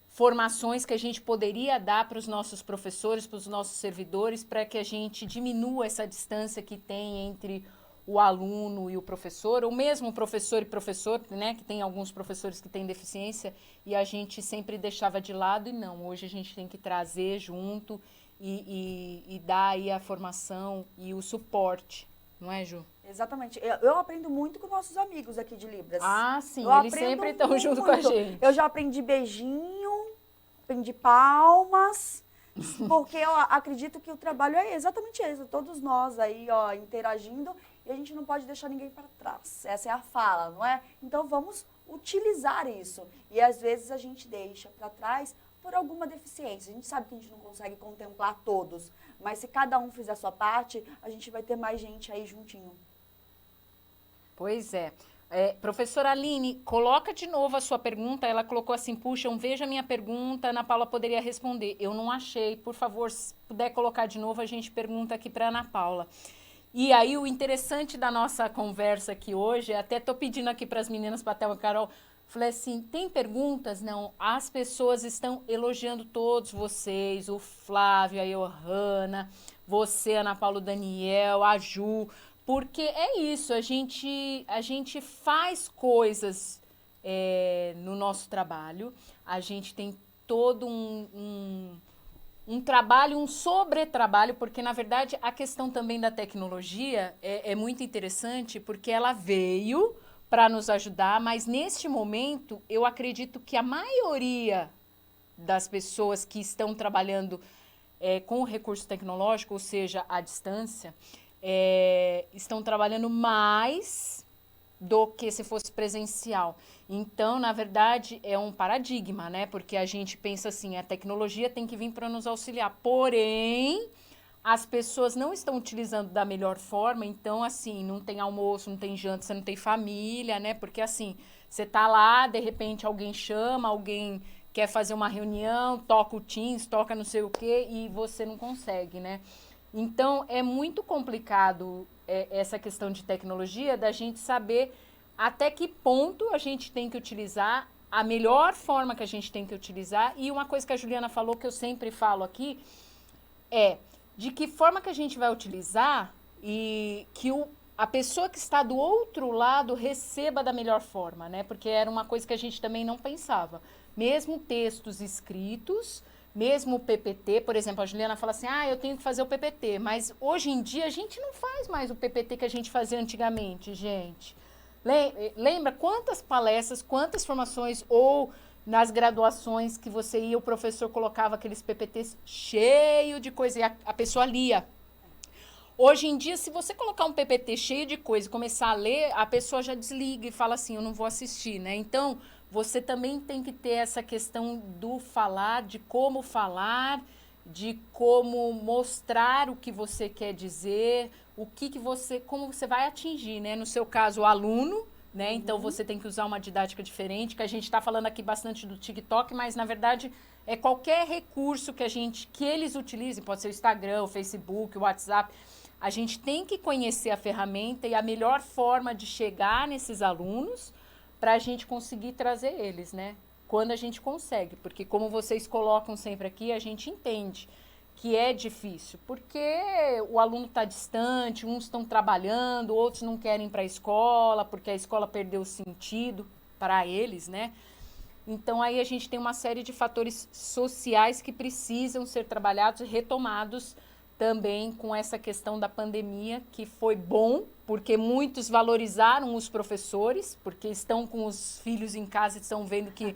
[SPEAKER 1] formações que a gente poderia dar para os nossos professores, para os nossos servidores, para que a gente diminua essa distância que tem entre o aluno e o professor, ou mesmo o professor e professor, né, que tem alguns professores que têm deficiência, e a gente sempre deixava de lado, e não, hoje a gente tem que trazer junto e dar aí a formação e o suporte, não é, Ju?
[SPEAKER 2] Exatamente. Eu aprendo muito com nossos amigos aqui de Libras.
[SPEAKER 1] Ah, sim,
[SPEAKER 2] Eu
[SPEAKER 1] eles
[SPEAKER 2] aprendo
[SPEAKER 1] sempre estão junto com a
[SPEAKER 2] muito.
[SPEAKER 1] gente.
[SPEAKER 2] Eu já aprendi beijinho, aprendi palmas, porque eu acredito que o trabalho é exatamente isso. Todos nós aí, ó, interagindo, e a gente não pode deixar ninguém para trás. Essa é a fala, não é? Então vamos utilizar isso. E às vezes a gente deixa para trás por alguma deficiência. A gente sabe que a gente não consegue contemplar todos, mas se cada um fizer a sua parte, a gente vai ter mais gente aí juntinho.
[SPEAKER 1] Pois é. Professora Aline, coloca de novo a sua pergunta. Ela colocou assim, puxa, veja a minha pergunta, Ana Paula poderia responder. Eu não achei. Por favor, se puder colocar de novo, a gente pergunta aqui para Ana Paula. E aí, o interessante da nossa conversa aqui hoje, até estou pedindo aqui para as meninas, para a Thelma e Carol, falei assim, tem perguntas? Não, as pessoas estão elogiando todos vocês, o Flávio, a Johanna, você, Ana Paula, o Daniel, a Ju, porque é isso, a gente faz coisas no nosso trabalho, a gente tem todo um trabalho, um sobretrabalho, porque, na verdade, a questão também da tecnologia é muito interessante, porque ela veio para nos ajudar, mas, neste momento, eu acredito que a maioria das pessoas que estão trabalhando com o recurso tecnológico, ou seja, à distância, estão trabalhando mais do que se fosse presencial. Então, na verdade, é um paradigma, né? Porque a gente pensa assim, a tecnologia tem que vir para nos auxiliar. Porém, as pessoas não estão utilizando da melhor forma, então, assim, não tem almoço, não tem janta, você não tem família, né? Porque, assim, você tá lá, de repente alguém chama, alguém quer fazer uma reunião, toca o Teams, toca não sei o quê, e você não consegue, né? Então, é muito complicado essa questão de tecnologia, da gente saber até que ponto a gente tem que utilizar, a melhor forma que a gente tem que utilizar. E uma coisa que a Juliana falou, que eu sempre falo aqui, é de que forma que a gente vai utilizar e que a pessoa que está do outro lado receba da melhor forma, né? Porque era uma coisa que a gente também não pensava. Mesmo textos escritos, mesmo o PPT, por exemplo, a Juliana fala assim, eu tenho que fazer o PPT, mas hoje em dia a gente não faz mais o PPT que a gente fazia antigamente, gente. Lembra quantas palestras, quantas formações, ou nas graduações que você ia, o professor colocava aqueles PPTs cheio de coisa e a pessoa lia. Hoje em dia, se você colocar um PPT cheio de coisa e começar a ler, a pessoa já desliga e fala assim, eu não vou assistir, né? Então, você também tem que ter essa questão do falar, de como falar, de como mostrar o que você quer dizer, como você vai atingir, né? No seu caso, o aluno, né? Então, você tem que usar uma didática diferente, que a gente está falando aqui bastante do TikTok, mas, na verdade, é qualquer recurso que eles utilizem, pode ser o Instagram, o Facebook, o WhatsApp. A gente tem que conhecer a ferramenta e a melhor forma de chegar nesses alunos para a gente conseguir trazer eles, né? Quando a gente consegue, porque como vocês colocam sempre aqui, a gente entende que é difícil, porque o aluno está distante, uns estão trabalhando, outros não querem ir para a escola, porque a escola perdeu o sentido para eles, né? Então, aí a gente tem uma série de fatores sociais que precisam ser trabalhados e retomados também com essa questão da pandemia, que foi bom, porque muitos valorizaram os professores, porque estão com os filhos em casa e estão vendo que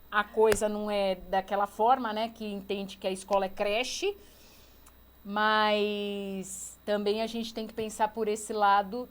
[SPEAKER 1] a coisa não é daquela forma, né? Que entende que a escola é creche, mas também a gente tem que pensar por esse lado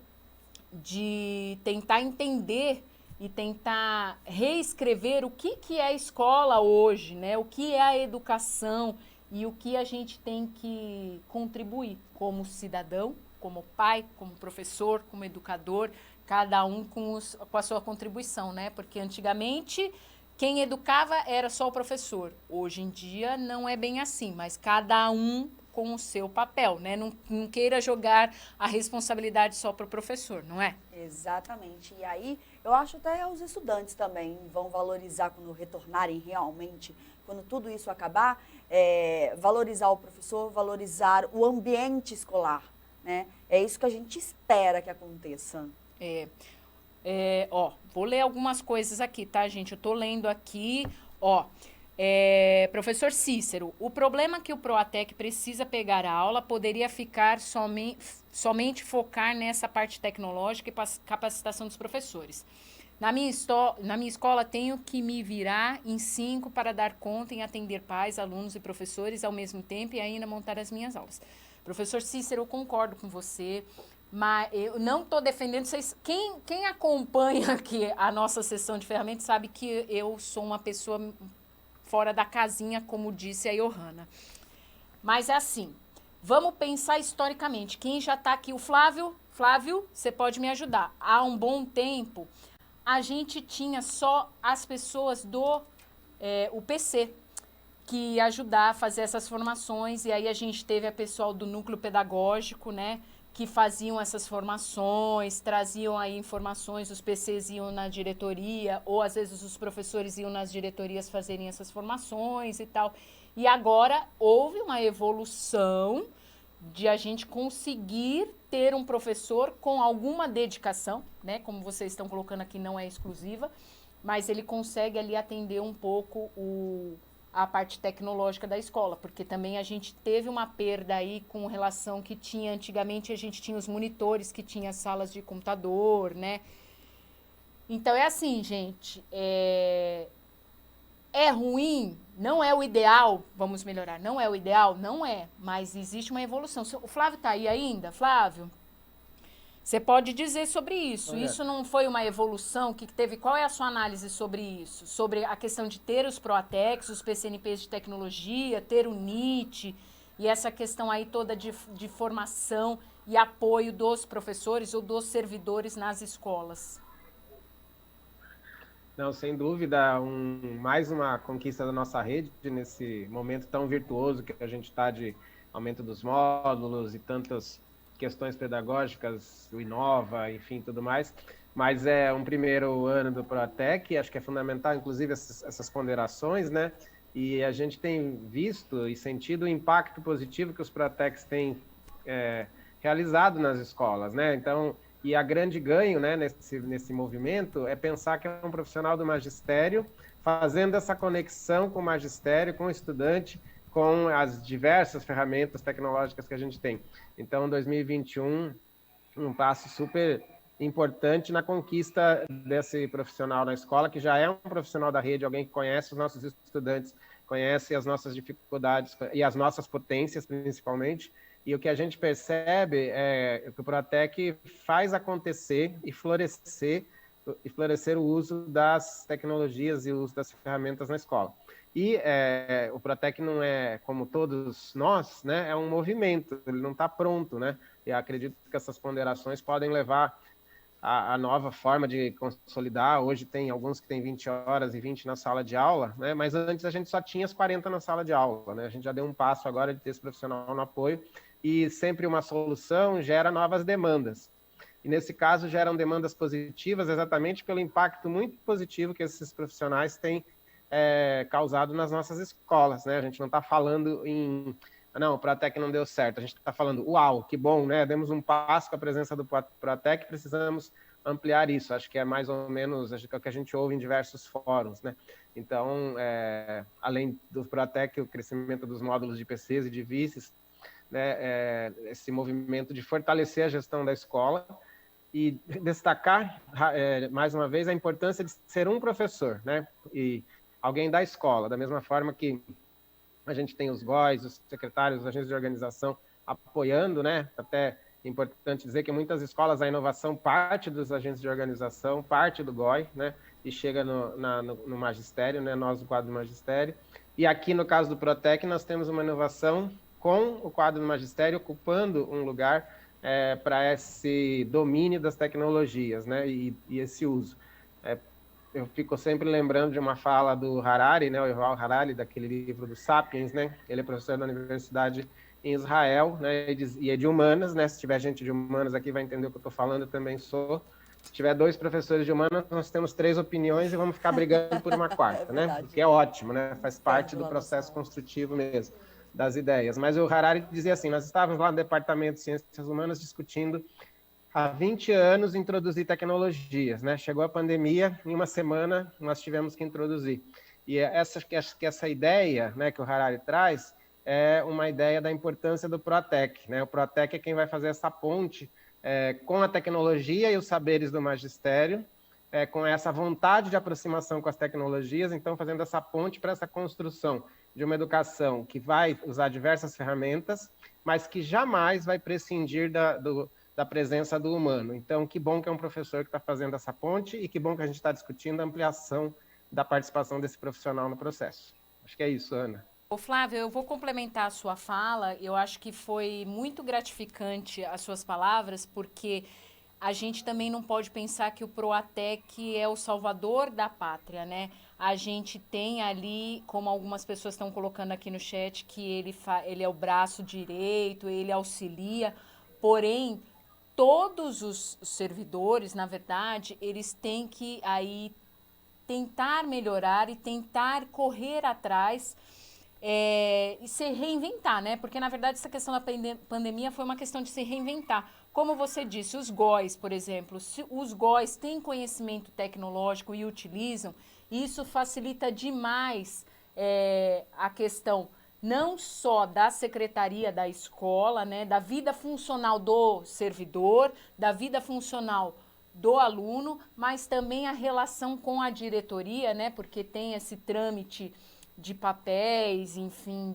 [SPEAKER 1] de tentar entender e tentar reescrever o que é a escola hoje, né? O que é a educação e o que a gente tem que contribuir como cidadão, como pai, como professor, como educador, cada um com a sua contribuição, né? Porque antigamente quem educava era só o professor. Hoje em dia não é bem assim, mas cada um com o seu papel, né? Não queira jogar a responsabilidade só para o professor, não é?
[SPEAKER 2] Exatamente. E aí, eu acho até os estudantes também vão valorizar quando retornarem realmente, quando tudo isso acabar, valorizar o professor, valorizar o ambiente escolar. né? É isso que a gente espera que aconteça.
[SPEAKER 1] Ó, vou ler algumas coisas aqui, tá, gente? Eu tô lendo aqui, ó. Professor Cícero, o problema que o Proatec precisa pegar a aula poderia ficar somente focar nessa parte tecnológica e capacitação dos professores. Na minha escola, tenho que me virar em 5 para dar conta em atender pais, alunos e professores ao mesmo tempo e ainda montar as minhas aulas. Professor Cícero, eu concordo com você, mas eu não estou defendendo vocês. Quem acompanha aqui a nossa sessão de ferramentas sabe que eu sou uma pessoa fora da casinha, como disse a Johanna. Mas é assim, vamos pensar historicamente. Quem já está aqui, o Flávio, você pode me ajudar. Há um bom tempo, a gente tinha só as pessoas do UPC, que ia ajudar a fazer essas formações, e aí a gente teve a pessoal do núcleo pedagógico, né, que faziam essas formações, traziam aí informações, os PCs iam na diretoria, ou às vezes os professores iam nas diretorias fazerem essas formações e tal. E agora houve uma evolução de a gente conseguir ter um professor com alguma dedicação, né, como vocês estão colocando aqui, não é exclusiva, mas ele consegue ali atender um pouco a parte tecnológica da escola, porque também a gente teve uma perda aí com relação que tinha, antigamente a gente tinha os monitores, que tinha salas de computador, né? Então é assim, gente, é ruim, não é o ideal, vamos melhorar, não é o ideal, não é, mas existe uma evolução. O Flávio tá aí ainda? Flávio? Você pode dizer sobre isso.
[SPEAKER 3] Olha,
[SPEAKER 1] isso não foi uma evolução que teve? Qual é a sua análise sobre isso? Sobre a questão de ter os Proatecs, os PCNPs de tecnologia, ter o NIT e essa questão aí toda de formação e apoio dos professores ou dos servidores nas escolas.
[SPEAKER 3] Não, sem dúvida, mais uma conquista da nossa rede nesse momento tão virtuoso que a gente está de aumento dos módulos e tantas questões pedagógicas, o Inova, enfim, tudo mais. Mas é um primeiro ano do Proatec, acho que é fundamental, inclusive, essas ponderações, né? E a gente tem visto e sentido o impacto positivo que os Proatecs têm realizado nas escolas, né? Então, e a grande ganho, né, nesse movimento é pensar que é um profissional do magistério fazendo essa conexão com o magistério, com o estudante, com as diversas ferramentas tecnológicas que a gente tem. Então, 2021, um passo super importante na conquista desse profissional na escola, que já é um profissional da rede, alguém que conhece os nossos estudantes, conhece as nossas dificuldades e as nossas potências, principalmente. E o que a gente percebe é que o Proatec faz acontecer e florescer o uso das tecnologias e o uso das ferramentas na escola. E o Proatec não é, como todos nós, né, é um movimento, ele não está pronto, né? E acredito que essas ponderações podem levar a nova forma de consolidar. Hoje tem alguns que têm 20 horas e 20 na sala de aula, né? Mas antes a gente só tinha as 40 na sala de aula, né? A gente já deu um passo agora de ter esse profissional no apoio e sempre uma solução gera novas demandas. E nesse caso geram demandas positivas exatamente pelo impacto muito positivo que esses profissionais têm causado nas nossas escolas, né? A gente não está falando não, o Proatec não deu certo, a gente está falando, uau, que bom, né? Demos um passo com a presença do Proatec, precisamos ampliar isso, acho que é mais ou menos acho que é o que a gente ouve em diversos fóruns, né? Então, além do Proatec, o crescimento dos módulos de PCs e de vices, né? Esse movimento de fortalecer a gestão da escola e destacar, mais uma vez, a importância de ser um professor, né? E alguém da escola, da mesma forma que a gente tem os GOIs, os secretários, os agentes de organização apoiando, né? Até é importante dizer que em muitas escolas a inovação parte dos agentes de organização, parte do GOI, né? E chega no magistério, né? Nós, o quadro do magistério. E aqui, no caso do Proatec, nós temos uma inovação com o quadro do magistério ocupando um lugar para esse domínio das tecnologias, né? E esse uso. Eu fico sempre lembrando de uma fala do Harari, né, o Yuval Harari, daquele livro do Sapiens, né? Ele é professor da universidade em Israel, né? E é de humanas, né? Se tiver gente de humanas aqui vai entender o que eu estou falando, eu também sou. Se tiver 2 professores de humanas, nós temos 3 opiniões e vamos ficar brigando por uma quarta, né? O que é ótimo, né? Faz parte do processo construtivo mesmo. das ideias. Mas o Harari dizia assim, nós estávamos lá no Departamento de Ciências Humanas discutindo há 20 anos introduzir tecnologias, né? Chegou a pandemia, em uma semana nós tivemos que introduzir. E essa ideia, né, que o Harari traz é uma ideia da importância do Proatec, né? O Proatec é quem vai fazer essa ponte com a tecnologia e os saberes do magistério, com essa vontade de aproximação com as tecnologias, então fazendo essa ponte para essa construção de uma educação que vai usar diversas ferramentas, mas que jamais vai prescindir da presença do humano. Então, que bom que é um professor que está fazendo essa ponte e que bom que a gente está discutindo a ampliação da participação desse profissional no processo. Acho que é isso, Ana.
[SPEAKER 1] Ô Flávio, eu vou complementar a sua fala. Eu acho que foi muito gratificante as suas palavras, porque a gente também não pode pensar que o Proatec é o salvador da pátria, né? A gente tem ali, como algumas pessoas estão colocando aqui no chat, que ele é o braço direito, ele auxilia, porém, todos os servidores, na verdade, eles têm que aí tentar melhorar e tentar correr atrás e se reinventar, né? Porque, na verdade, essa questão da pandemia foi uma questão de se reinventar. Como você disse, os GOIs, por exemplo, se os GOIs têm conhecimento tecnológico e utilizam, isso facilita demais a questão não só da secretaria da escola, né, da vida funcional do servidor, da vida funcional do aluno, mas também a relação com a diretoria, né, porque tem esse trâmite de papéis, enfim,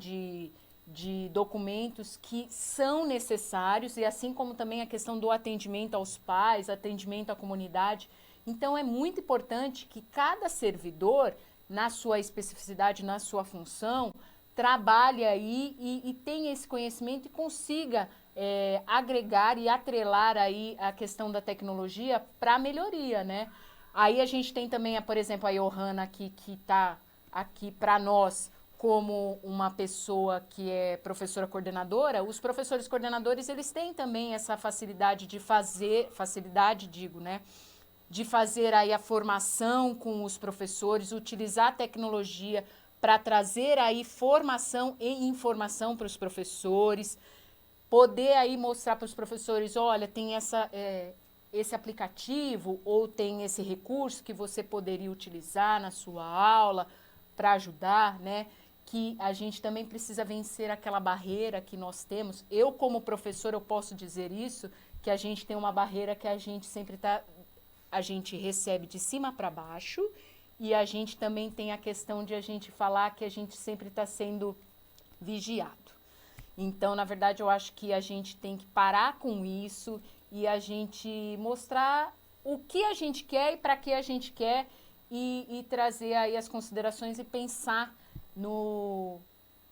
[SPEAKER 1] de documentos que são necessários, e assim como também a questão do atendimento aos pais, atendimento à comunidade. Então, é muito importante que cada servidor, na sua especificidade, na sua função, trabalhe aí e tenha esse conhecimento e consiga agregar e atrelar aí a questão da tecnologia para melhoria, né? Aí a gente tem também, por exemplo, a Johanna aqui, que está aqui para nós como uma pessoa que é professora coordenadora. Os professores coordenadores, eles têm também essa facilidade de fazer, de fazer aí a formação com os professores, utilizar a tecnologia para trazer aí formação e informação para os professores, poder aí mostrar para os professores, olha, tem esse aplicativo ou tem esse recurso que você poderia utilizar na sua aula para ajudar, né? Que a gente também precisa vencer aquela barreira que nós temos. Eu, como professor, eu posso dizer isso, que a gente tem uma barreira que a gente sempre a gente recebe de cima para baixo, e a gente também tem a questão de a gente falar que a gente sempre está sendo vigiado. Então, na verdade, eu acho que a gente tem que parar com isso e a gente mostrar o que a gente quer e para que a gente quer e trazer aí as considerações e pensar no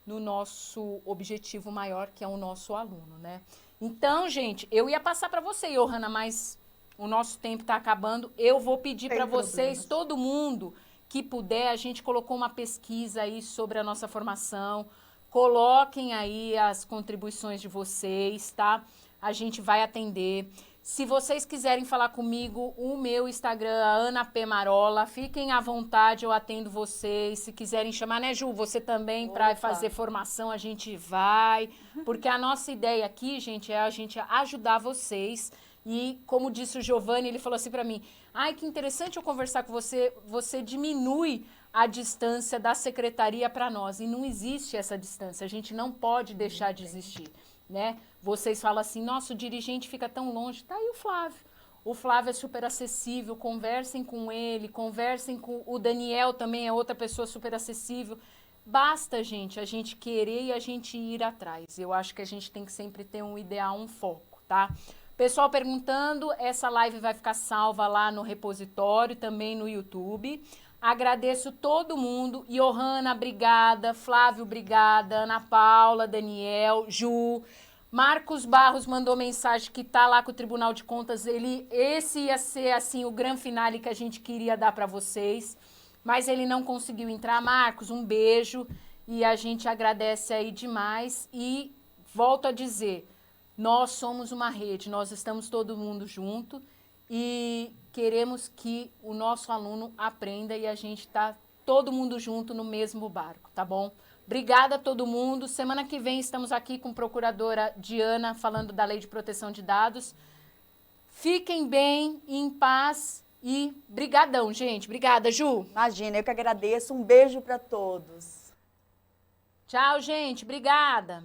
[SPEAKER 1] nosso objetivo maior, que é o nosso aluno, né? Então, gente, eu ia passar para você, Johanna, mas o nosso tempo está acabando. Eu vou pedir para vocês, todo mundo que puder, a gente colocou uma pesquisa aí sobre a nossa formação. Coloquem aí as contribuições de vocês, tá? A gente vai atender. Se vocês quiserem falar comigo, o meu Instagram, Ana P. Marola, fiquem à vontade, eu atendo vocês. Se quiserem chamar, né, Ju? Você também, para fazer formação, a gente vai. Porque a nossa ideia aqui, gente, é a gente ajudar vocês. E, como disse o Giovanni, ele falou assim para mim, ai, que interessante eu conversar com você, você diminui a distância da secretaria para nós. E não existe essa distância, a gente não pode deixar de existir, né? Vocês falam assim, nossa, o dirigente fica tão longe. Tá aí o Flávio. O Flávio é super acessível, conversem com ele, conversem com o Daniel também, é outra pessoa super acessível. Basta, gente, a gente querer e a gente ir atrás. Eu acho que a gente tem que sempre ter um ideal, um foco, tá? Pessoal perguntando, essa live vai ficar salva lá no repositório, também no YouTube. Agradeço todo mundo. Johanna, obrigada. Flávio, obrigada. Ana Paula, Daniel, Ju. Marcos Barros mandou mensagem que tá lá com o Tribunal de Contas. Esse ia ser, assim, o grande finale que a gente queria dar para vocês. Mas ele não conseguiu entrar. Marcos, um beijo. E a gente agradece aí demais. E volto a dizer, nós somos uma rede, nós estamos todo mundo junto e queremos que o nosso aluno aprenda e a gente está todo mundo junto no mesmo barco, tá bom? Obrigada a todo mundo. Semana que vem estamos aqui com a procuradora Diana falando da Lei de Proteção de Dados. Fiquem bem, em paz e brigadão, gente. Obrigada, Ju.
[SPEAKER 2] Imagina, eu que agradeço. Um beijo para todos.
[SPEAKER 1] Tchau, gente. Obrigada.